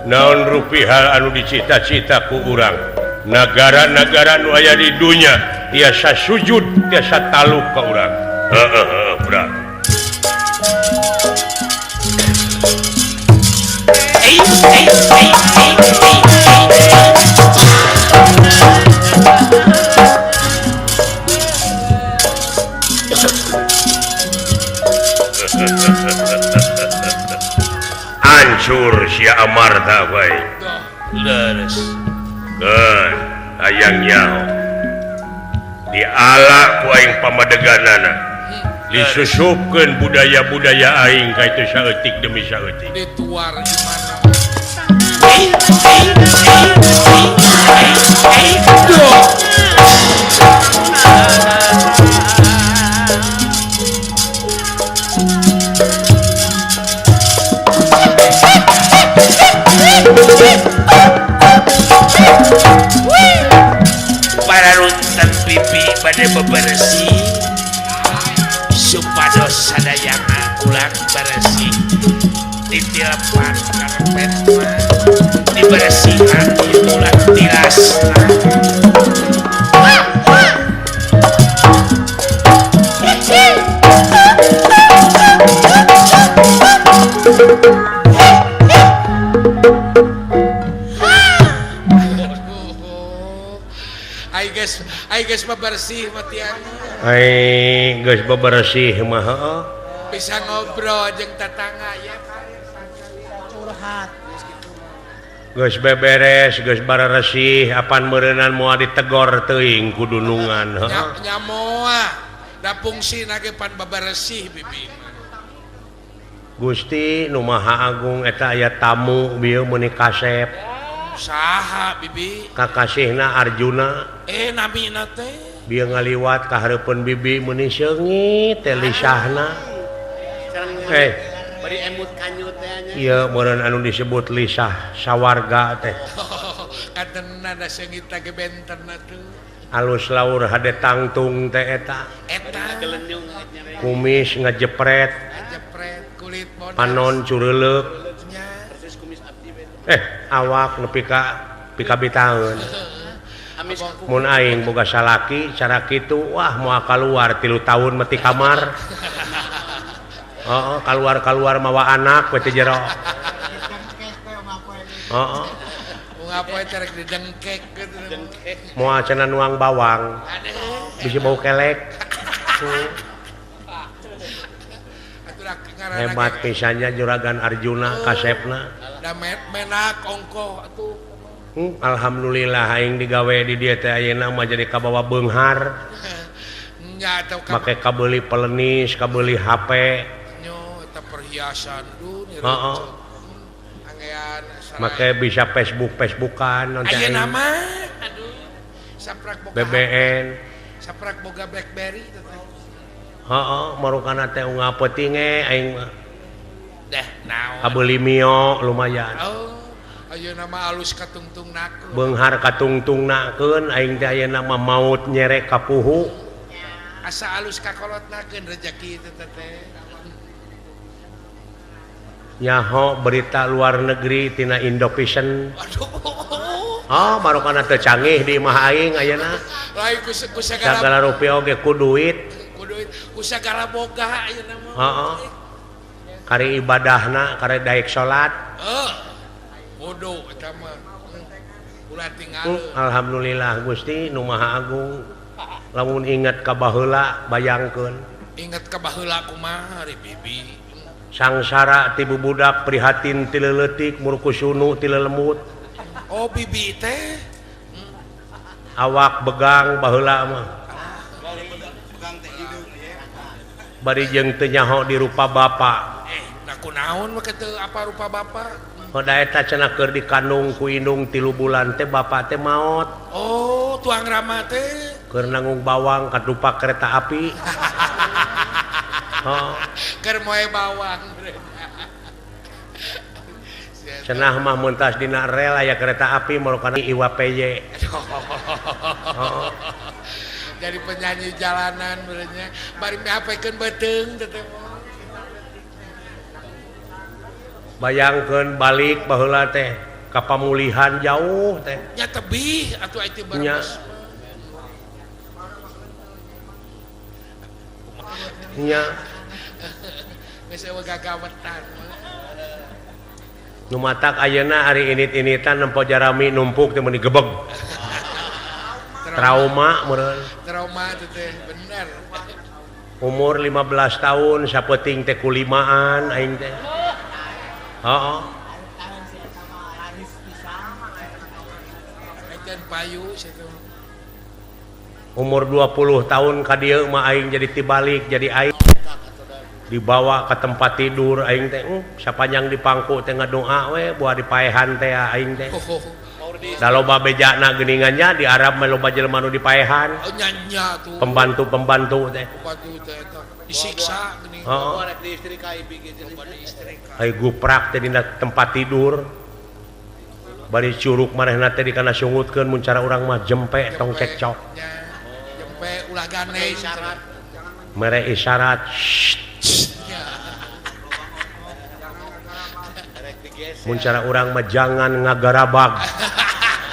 naon rupiah anu dicita-cita ku urang. Negara-negara nu aya di dunya tiasa sujud, tiasa taluk ka urang. Bra. Hancur si Amarta bae. Leres. Hayang nyaho. Dialak ku aing pamadeganana. Disusupkeun budaya-budaya aing ka itu saeutik demi saeutik. Dituar gimana? Para runtan pipi pada bebersih supados sadayana ulang bersih ditilepan karpet mah dibersihan ulang tilas Ai guys bebersih matian. Ai geus bebersih mah heuh. Bisa ngobrol jeung tetangga ya. curhat Geus beberes, geus bararesih, apan meureunnan moal ditegor teuing ku dunungan heuh. Nyamoa. Da fungsina ge pan bebersih bibi. Gusti Nu Maha Agung eta aya tamu bieu meuni kasep. Saha bibi? Kakasihna Arjuna. Namina teh. Bieu ngaliwat ka hareupeun bibi meuni seungit teh lisahna. bari emut kanyut teh nya. Ieu meureun anu disebut lisah sawarga teh. Kadena da seungit ge benten atuh. Alus laur hade tangtung teh eta. Eta Gelenyung nya. Kumis ngajepret, jepret kulit bodas. panon cureleuk. Nya. Persis kumis abdi we. Awak nepi ka bitaeun. Amis Mun aing boga salaki cara kitu wah moal kaluar 3 tahun mati kamar. Keluar mawa anak we teh jero. Ngapoe terek didengkek gitu. Moal cenah nuang bawang. Bisa bau kelek. Hebat pisannya juragan Arjuna kasepna. Da menak ongkoh atuh. Alhamdulillah aing digawe di dieu teh ayeuna mah jadi kabawa beunghar. Nya atau ka Make kabeuli pelenis, kabeuli HP. nyo eta perhiasan du ni. Heeh. Anggean Make bisa Facebookan nonton ayeuna aing. mah aduh. Saprak boga BBN. saprak boga BlackBerry teh. Heeh, marukana teh unggah peuting aing mah. Dah naon. Kabeuli mio lumayan. Oh, ayeuna mah alus katungtungnakeun. Beunghar katungtungnakeun aing teh ayeuna mah maut nyerek ka puhu. Asa alus kakolotnakeun rezeki teh teh. Nyaho berita luar negeri tina Indovision. Aduh. Marukana teu canggih di imah aing ayeuna. Lain ku sagala Sagala rupiah oge ku duit. ku sagala boga ayeuna mah. Heeh. Kari ibadahna, kari daek salat. Bodoh eta mah. Ulah tinggal. Alhamdulillah Gusti Nu Maha Agung. Lamun inget ka baheula bayangkeun. Ingat ka baheula kumaha ari bibi. Sangsara ti bubudak prihatin ti leuleutik murku sunu ti lelemut. Oh bibi teh. Awak begang baheula mah. Bari jeung teu nyaho di rupa bapa. Naku naon mah kitu apa rupa bapak? Hoda eta cenah keur dikandung ku indung 3 bulan teh bapa teh maot. Oh, tuang rama teh. Keur nanggung bawang ka dupa kereta api. Keur moe bawang. Cenah mah mun tas dina rel aya kereta api marukana IWPY. Jadi penyanyi jalanan benernya. Bari miapekeun beuteung teh teh. Bayangkeun balik baheula teh ka pamulihan jauh teh. Nya tebih atuh itu Nya. baros. Nya Geus eueuh gagawetan. nu matak ayeuna ari init-initan nempo jarami numpuk teh meuni gebeg. Trauma meureun. Trauma itu teh bener. Umur 15 tahun sapeuting teh kulimaan aing teh. Heeh. Acan payu situ. Umur 20 tahun ka dieu mah aing jadi tibalik jadi aing dibawa ke tempat tidur aing teh sapanjang dipangku teh ngadoa we buah dipaehan teh aing teh. Da loba bejana geuningannya di Arab mah loba jelema nu dipaehan. Oh nyanya tuh. Pembantu-pembantu teh. Pembantu teh eta disiksa geuning. Heeh. Korek di istri ka ibi gitu. Ai guprak teh dina tempat tidur. Bari curug manehna teh dikana sungutkeun mun cara urang mah jempe tong cekcok. Jempe ulah gane Syarat. Mere isyarat. Mun cara urang mah jangan ngagarabag.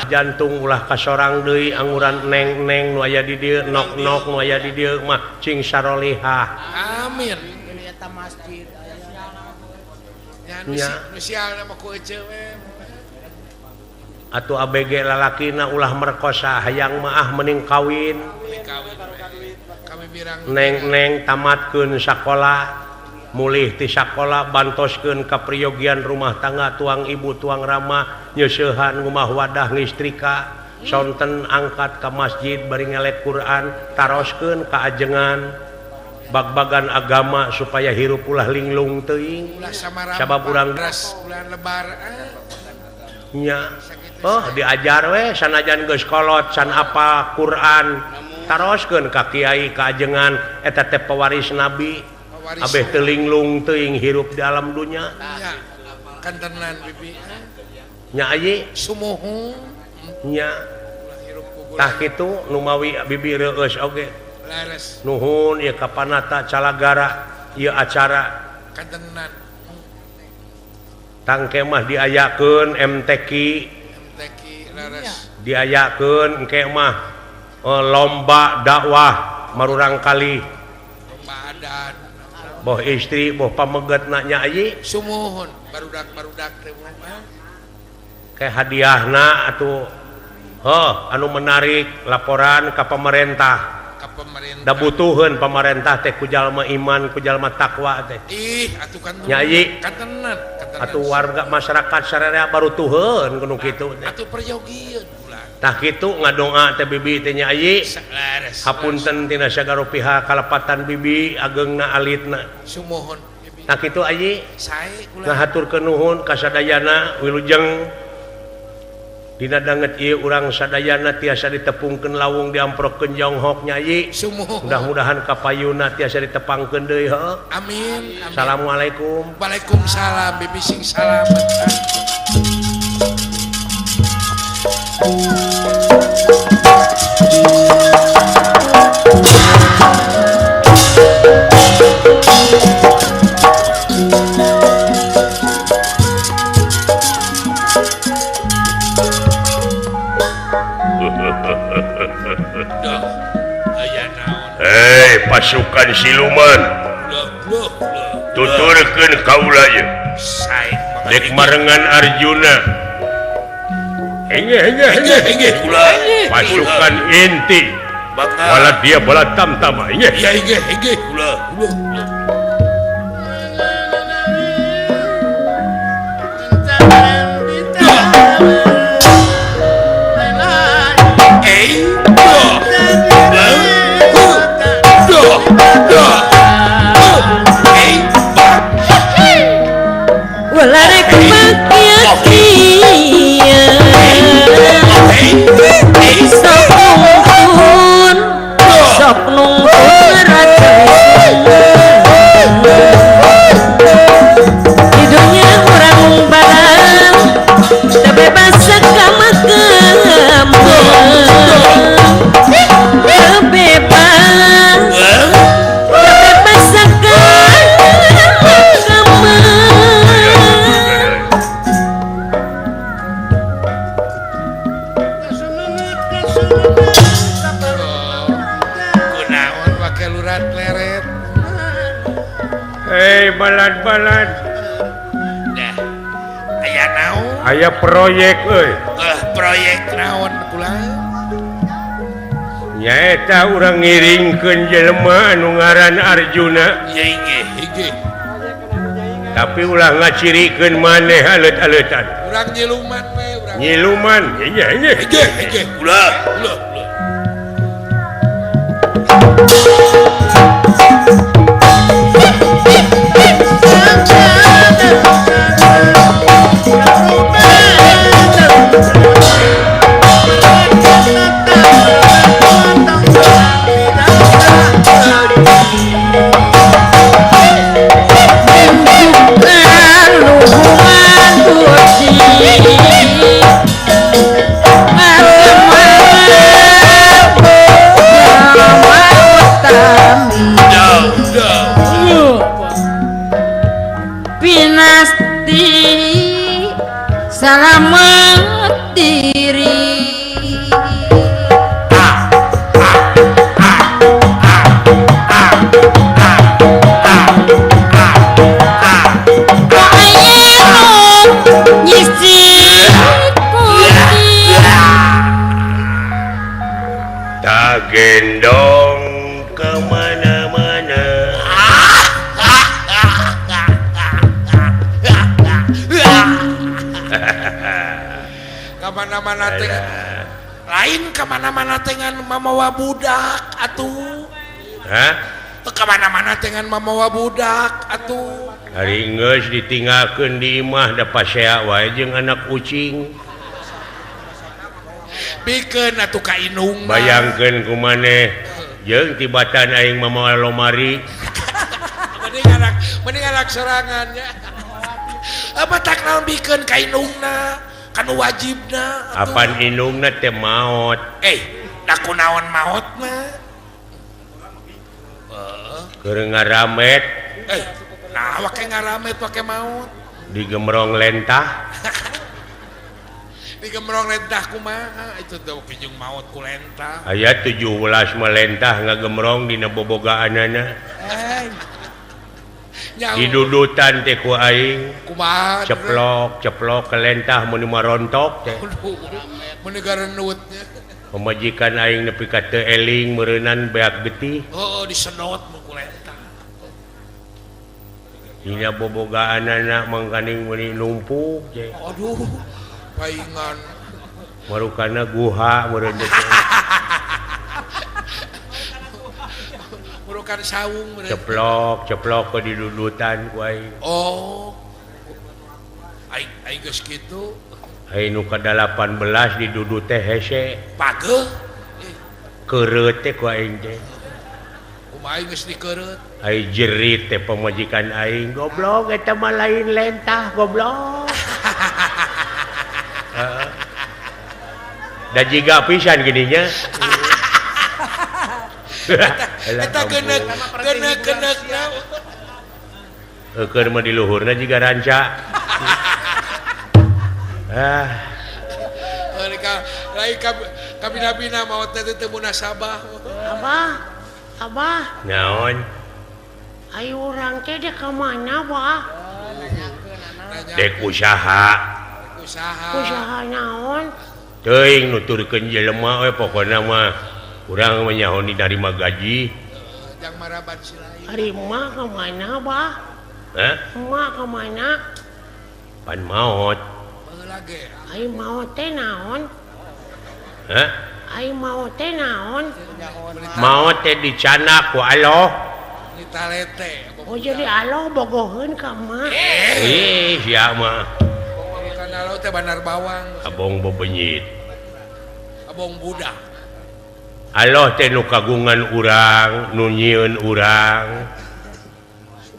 Jantung ulah ka sorang deui anguran neng-neng nu aya di dieu nok-nok nu aya di dieu mah cing sarolihah. Amin. ini eta masjid Nya atau ABG lalakina ulah merkosa hayang maah mending kawin neng tamatkeun sekolah mulih ti sekolah bantoskeun kapriyogian rumah tangga tuang ibu tuang rama nyeusehan rumah wadah ngistrika sonten angkat ke masjid bari ngelek Quran taroskeun ka ajengan bag-bagan agama supaya hirup ulah linglung teuing sabab urang bulan lebar nya diajar we sanajan geus kolot san apa Quran taroskeun ka kiai ka ajengan eta teh pewaris nabi abeh teu linglung teuing hirup di alam dunya kantenan bibi nya ayi sumuhung nya tah kitu nu mawi bibi reueus oge laras nuhun ieu kapanata calagara ieu acara kantenan tangke mah diayakeun MTQ laras diayakeun engke mah lomba dakwah marurang kali lomba adat boh istri boh pamegetna nya ayi sumuhun barudak teh kayak hadiahna atuh anu menarik laporan ka pemerintah da butuheun pemerintah teh ku jalma iman ku jalma takwa teh atuh kan nyai kantenan atuh warga masyarakat sararea barutuheun kudu kitu teh atuh perjogieun tah kitu ngadoa teh bibi teh nyai hapunten tina sagaro pihak kalepatan bibi ageungna alitna sumuhun tah kitu ayi sae kula ngahaturkeun nuhun ka sadayana wilujeng dina danget ieu urang sadayana tiasa ditepungkeun lawung diamprokkeun jonghok nyai sumuhun mudah-mudahan kapayuna tiasa ditepangkeun deui heuh amin assalamualaikum waalaikumsalam bibi sing salamet Hei pasukan siluman tuturkeun kaula ye dek marengan Arjuna henge kula pasukan inti wala dia bala tamtama henge kula balad aya naon aya proyek euy proyek naon kula nyaeta urang ngiringkeun jelema anu ngaran Arjuna hege tapi ulah ngacirikeun maneh alet-aletan urang nyiluman we urang nyiluman hege kula selamat diri Kemana-mana teh lain kemana-mana dengan mamawa budak atuh. Hah? Kemana-mana dengan mamawa budak atuh. Hari geus ditinggalkeun di imah da pasea wae jeung anak kucing. Pikeun atuh ka indung. Bayangkeun kumaneh jeung tibatan aing mamawa lomari. Mending anak serangannya. Apa tak naon pikeun ka indungna? Kan wajibna. Apan indungna teh maot. Da kunaon maotna? Keur ngaramet Nah, wake ngaramet wake maut. digemrong lentah. Digemrong lentah kumaha? Itu teh kijung maut ku lentah. Aya 17 melentah ngagemrong dina bobogaanana. Didudutan teh ku aing. Kumaha? Ceplok ke lentah mun marontok teh. Mun gareunutnya. Pemajikan aing nepi ka teu eling meureunan beak getih. Disedot ku lentah. Dina bobogaanana mangkaning meuni numpuk teh. Aduh, paingan. Marukana guha meureun teh. Murukan saung meureun. Ceplok ke didudutan ku aing. Aing geus kitu. Aing nu ka 18 didudut teh hese. Pageuh. Keureut teh ku aing teh. Kumaha aing geus dikeureut. Aing jerit teh pamajikan aing, goblok eta mah lain lentah goblok. Da jiga pisan gininya. Eta geneuk-geneukna. Keur mah di luhurna jiga ranca. Lain kabina-bina maot teh teu munasabah. Abah, Naon? ayo orang teh dek ka mana, Bah? Dek usaha. Usaha naon? Teuing nuturkeun jelema we pokona mah urang menyahoni narima gaji. Jang maraban si lain. Ari emak ka mana, Bah? Hah? Emak ka mana? Pan maot. Baheula ge. Ayo maot teh naon? Hah? Ayo maot teh naon? Maot teh dicana ku Allah. Ni talete. Oh jadi Allah bogoheun ka emak. Sia mah Kana lo teh banar bawang, abong bebenyit. abong budak. Allah teh nu kagungan urang, nu nyieun urang.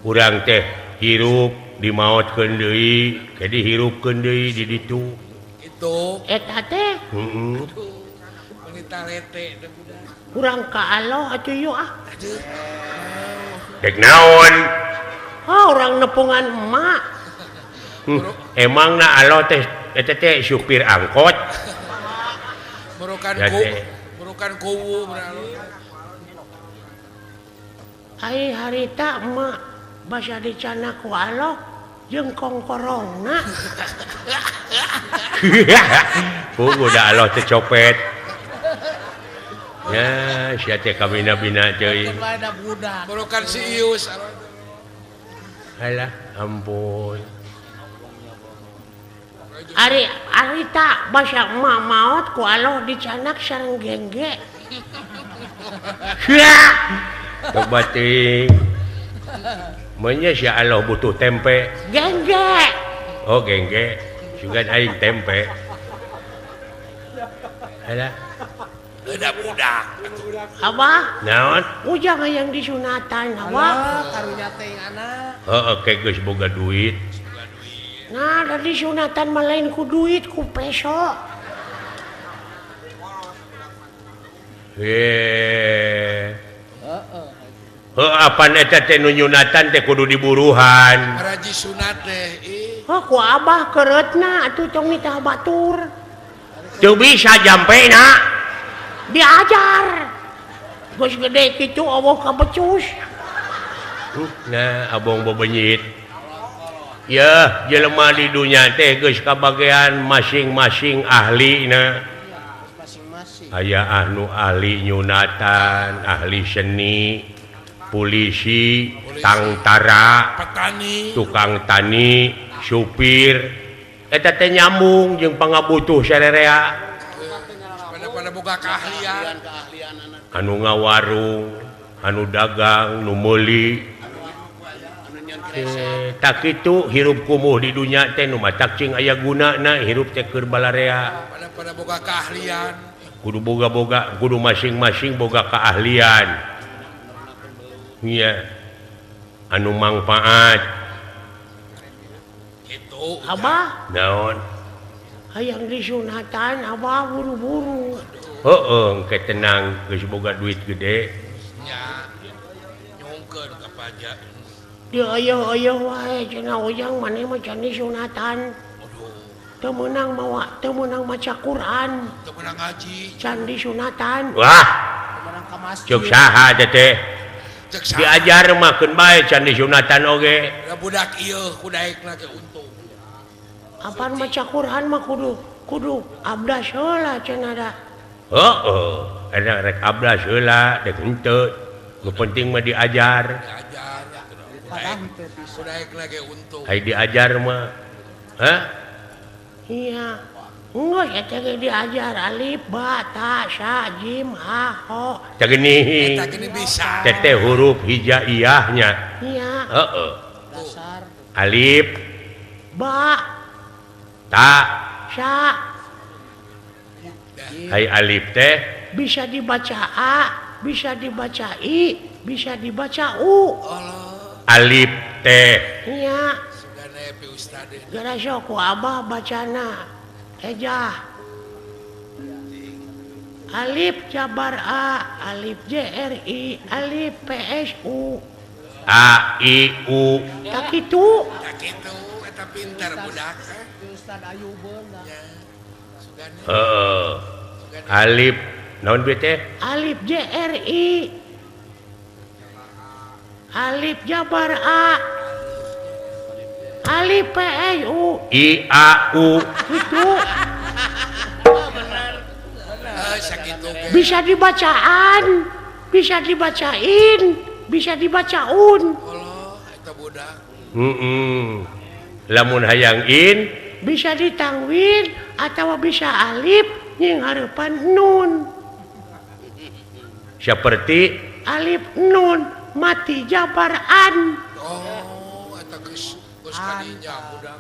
Urang teh hirup dimaotkeun deui, ke dihirupkeun deui di ditu. Itu Eta teh Heeh. ni talete teh budak. urang ka Allah atuh yeuh ah. Dek naon? Orang nepungan emak. Emang na Allah teh eta teh supir angkot. Merukan Ya, ku, teh. merukan kuwu beralo. Ai harita emak basa dicana ku Allah jeung kongkorongna. Udah Allah teh copet. Ya, sia teh kabina-bina deui. Ada budak. Merukan si Ius. Alah, ampun. Ari harita basa emak maot ku Allah dicanak sareng gengge. Coba ting. Menya si Allah butuh tempe. Gengge. Oh, gengge. Juga aing tempe. Alah, Ada budak. Abah, naon? ujang yang disunatan, Abah. Karunya teh anak. Heeh, ke geus boga duit. Nah, dari sunatan mah lain ku duit ku peso. Apaan eta teh nu nyunatan teh kudu diburuhan. Raji sunat teh. Oh, ku Abah keretna atuh tong mitah batur. Teu bisa jampena. Diajar. Geus gede kitu Allah ka becus. Nah, abong bebenyit. Ya, jelema di dunia teh geus kabagean masing-masing ahlina. Masing-masing. Aya anu ahli nyunatan, ahli seni, polisi, tangtara, Petani. tukang tani, supir, eta teh nyambung jeung pangabutuh sarerea pada boga keahlian anu ngawarung anu dagang nu meuli tak kitu hirup kumuh di dunya teh nu matak cing aya gunana hirup teh keur balarea pada boga keahlian kudu boga-boga kudu masing-masing boga keahlian iya anu manfaat itu Abah naon hayang disunatan Abah buru-buru engke tenang geus boga duit gede nya nyongkeun ka pajak dia ayo wae cenah ujang maneh mah can disunatan teu meunang maca Quran teu menang ngaji can disunatan wah cuk saha teh cek saha diajar mah keun bae can disunatan oge da budak ieu kudaekna ge untung apaan maca Quran mah kudu abdas heula cenah da ada rek abdas heula dek henteu nu penting mah diajar kudaekna ge untung ai diajar mah iya enggeus eta ge diajar alif ba ta sa jim ha ho teh geuning eta gini bisa teh huruf hijaiyahnya iya dasar alif ba ta sa hai alif teh bisa dibaca a bisa dibaca i bisa dibaca u alif teh iya sugana pi ustad gara sok ku abah bacana ejah alif jabar a alif jri alif psu a i u tak itu ya kitu eta pintar budak ustad ayubeun sugana alif naon be teh alif jri alif jabar a alif psu i a u itu sakitu ge bisa dibacaan bisa dibacain bisa dibacaun Allah eta budak lamun hayang in bisa ditangwin atau bisa alif yang harapan nun seperti alif nun mati jabaran eta geus kadinya budak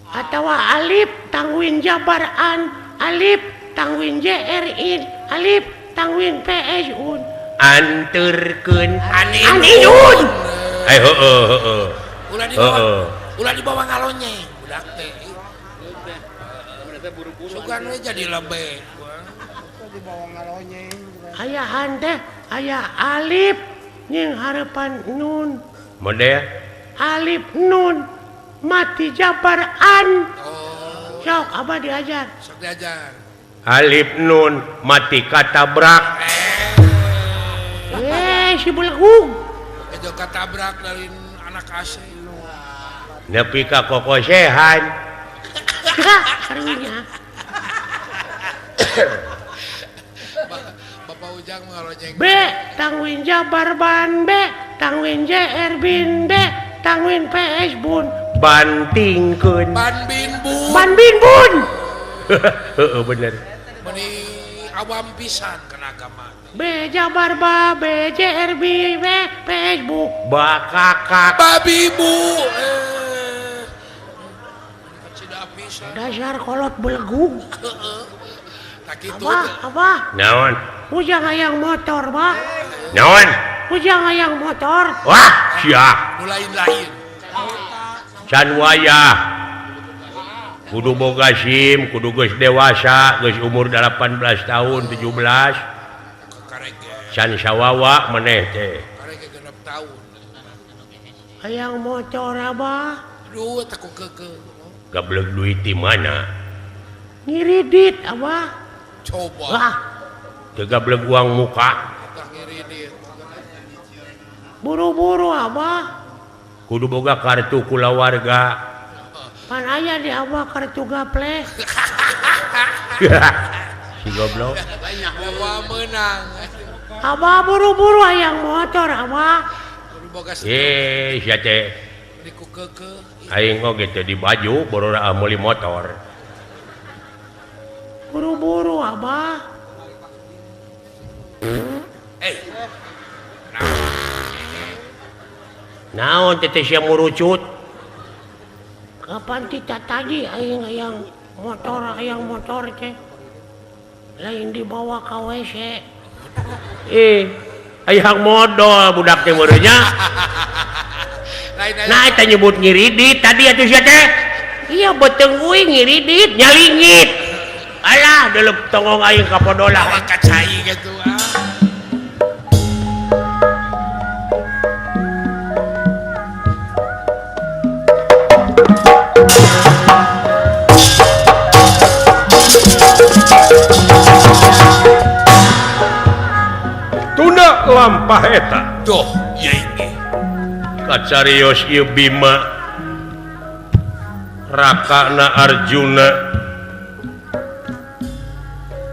atau alif tangwin jabaran alif tangwin jrin alif tangwin psun anturkeun aniun ai heueuh ulah dibawa ngalonyeng budak teh sugan we jadi lebe dibawa ngalonyeng ayahan teh aya alif yang harapan nun model alif nun mati jabaran sok abah diajar sok diajar alif nun mati katabrak si belgung itu katabrak dari anak ase nepi ka kokosehan karunya Bapak Ujang ngalonyeng B tangwin jabar ban B tangwin jr bin B tangwin ps bun bantingkeun ban bin bu ban bin bun heeh bener meni awam pisan kana agama B jabar ba B jr b ps bu bakakak babi bu cida pisan dasar kolot belgung tak kitu apa naon ujang hayang motor ba naon ujang hayang motor wah sia nu lain-lain can wayah kudu boga SIM kudu geus dewasa geus umur 18 tahun 17 karege can sawawa maneh teh karege 6 tahun hayang motor abah aduh tak keke gablek duit di mana ngiridit abah coba wah teu gablek uang muka tak ngiridit buru-buru abah kudu boga kartu kulawarga pan aya di abah kartu gaple si goblok bawa menang abah buru-buru hayang motor abah kudu boga sia teh jadi ku kekeh. aing oge teh di baju borora meuli motor. Buru-buru abah. Naon teh sia murucut? Kapan kita tadi ayang motor teh lain dibawa ke WC. Hayang modal budak teh meureun nya. Nah eta nyebut ngiridit tadi atuh sia teh. Iya beteng uing ngiridit nyalingit. Alah delep tongong aing kapodola. Bawa kacai gitu Tunda lampah eta. Duh, ya ini. Kacarios ieu Bima rakana Arjuna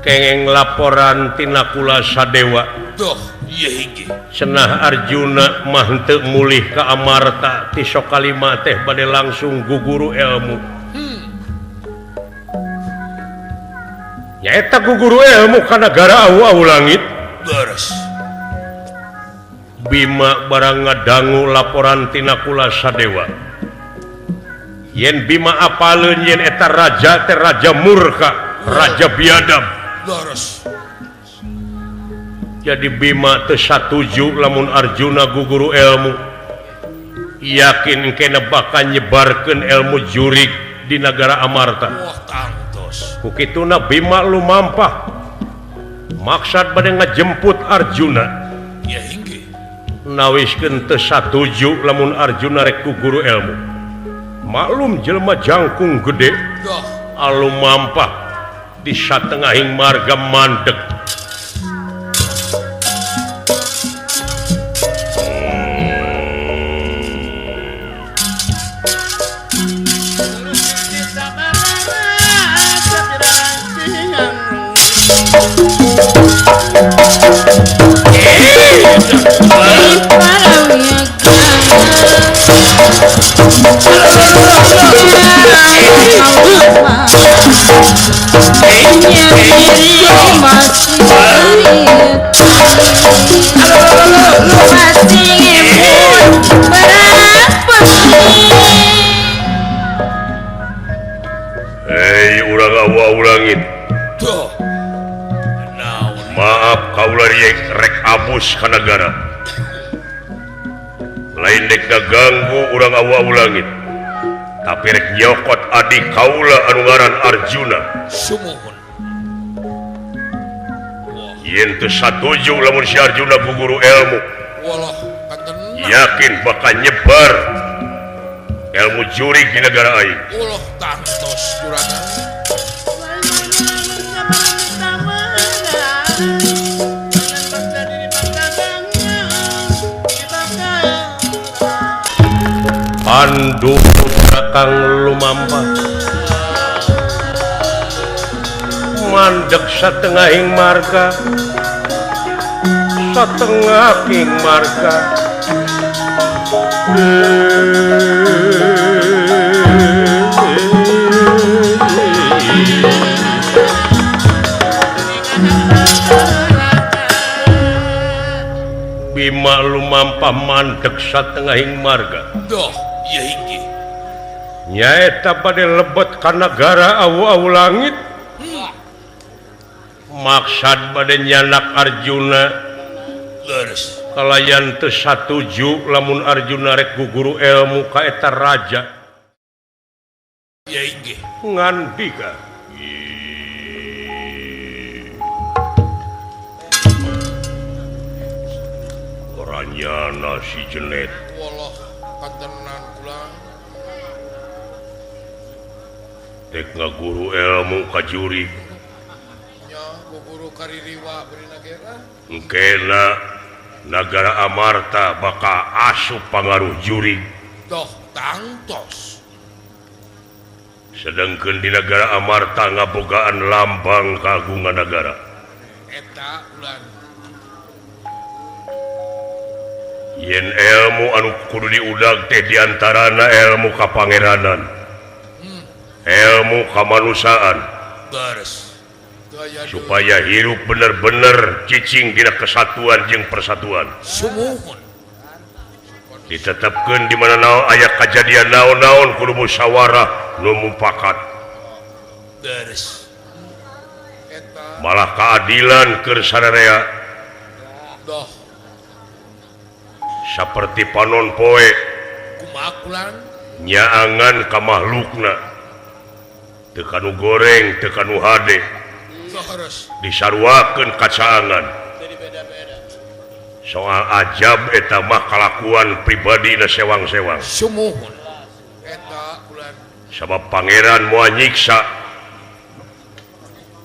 kengeng laporan tina kula Sadewa. Duh, ya ini. Cenah Arjuna mah henteu mulih ka Amarta ti sok kalima teh bade langsung guguru ilmu. Nyaeta guguru ilmu ka nagara awu-awu langit. Beres. Bima barang ngadangu laporan tina kula Sadewa. Yen Bima apaleun yen eta raja teh raja murka, raja biadab. Beres. Jadi Bima teu satuju lamun Arjuna guguru ilmu. Yakin kena bakal nyebarkeun ilmu jurig di negara Amarta. Wah, tangtos. Kukituna Bima lumampah. Maksud bade ngajemput Arjuna. Ya hingga. Nawiskeun teu satuju lamun Arjuna rek guguru ilmu. Maklum jelema jangkung gede Duh. alumampah di satengahing marga mandeg. Hei urang awu langit. Duh. Naon. Maaf kaula rek abus ka nagara. Lain dek ganggu urang awu langit. Tapi rek nyokot adik kaula anu ngaran Arjuna. Sumuhun. Yen teu satuju lamun si Arjuna guguru ilmu. Walah, kanten. Yakin bakal nyebar ilmu jurig di negara aing. Ulah tangtos juragan. Pandu Kakang lumampah mandeg satengahing marga satengahing marga Bima lumampah mandeg satengahing marga. Duh, ya hingga. Nyaeta pada lebet ka nagara awu-awu langit. Maksud pada nyanak Arjuna. Leres. Kalayan teu satuju lamun Arjuna rek guguru ilmu ka eta raja. Ya hingga. Ngan bika. Orangnya si jenet. Walah, kantenan pulang. Dek ngaguru ilmu ka jurig. Nya, guguru kaririwa beri nagara. Engkena nagara Amarta bakal asup pangaruh jurig. Duh, tangtos. Sedangkan di negara Amarta ngabogaan lambang kagungan negara. Eta ulan. yen ilmu anu kudu diudag teh diantarana ilmu kapangeranan ilmu kamanusiaan supaya hidup bener-bener cicing dina kesatuan jeung persatuan ditetapkan di mana naon aya kejadian naon-naon kudu musyawarah nu mufakat malah keadilan keur sadarea seperti panon poe nyaangan ka makhlukna teu kanu goreng teu kanu hade disarwakeun kacaangan soal ajab eta mah kalakuan pribadina sewang-sewang sabab pangeran moal nyiksa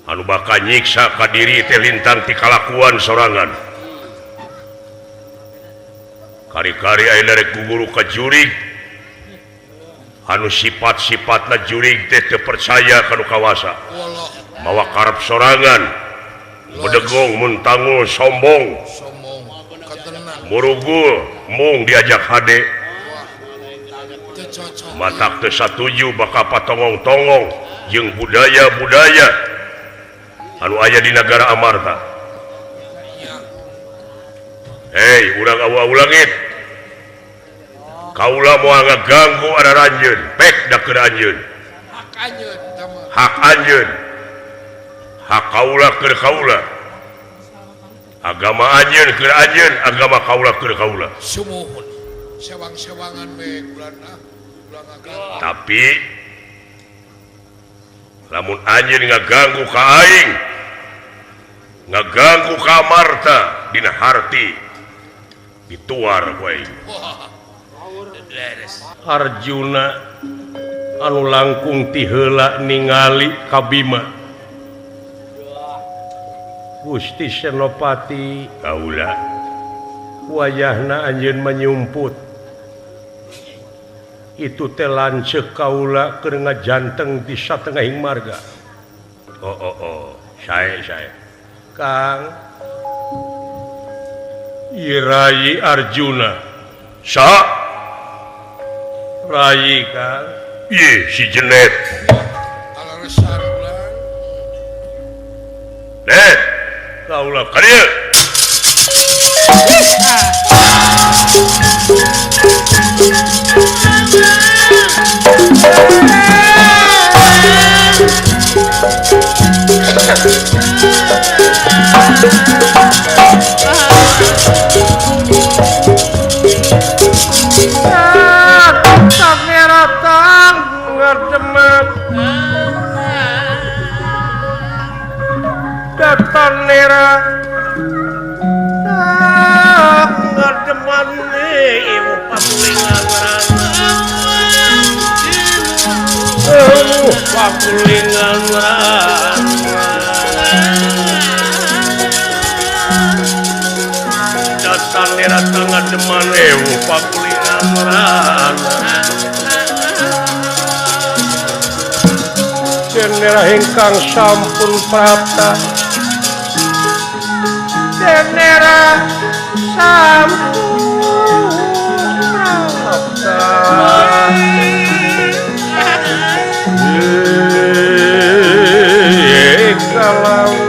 anu bakal nyiksa ka diri teh lintang ti kalakuan sorangan kari-kari aya rek guguru ka jurig anu sifat-sifatna jurig teh teu percaya kanu kawasa mawa karep sorangan bedegong mun tangul sombong murugul mung diajak hade matak teu satuju bakal patongong-tongong jeung budaya-budaya anu aya di negara Amarta. Hei, urang awu-awu langit. Kaula moal ngaganggu ada ranjeun, pek da keur anjeun. Hak anjeun. Hak kaula keur kaula. Agama anjeun keur anjeun, agama kaula keur kaula. Sumuhun. Sewang-sewangan we kulana. Tapi lamun anjeun ngaganggu ka aing, ngaganggu ka Amarta dina harti dituar ku aing. Arjuna anu langkung ti heula ningali ka Bima. Gusti Senopati kaula wayahna anjeun menyumput. Itu teh lanceuk kaula keur ngajanteng di satengahing marga. Oh, sae. Kang Rai Arjuna. Sa Rai Kang. Ieu si Jenet. Alaresan ulang. Net, kaula ka dieu. Datang nera ngademan ibu pakulingan pakulingan datang nera ngademan ibu pakulingan nera hingkang sampun prapta nera sampun prapta kalau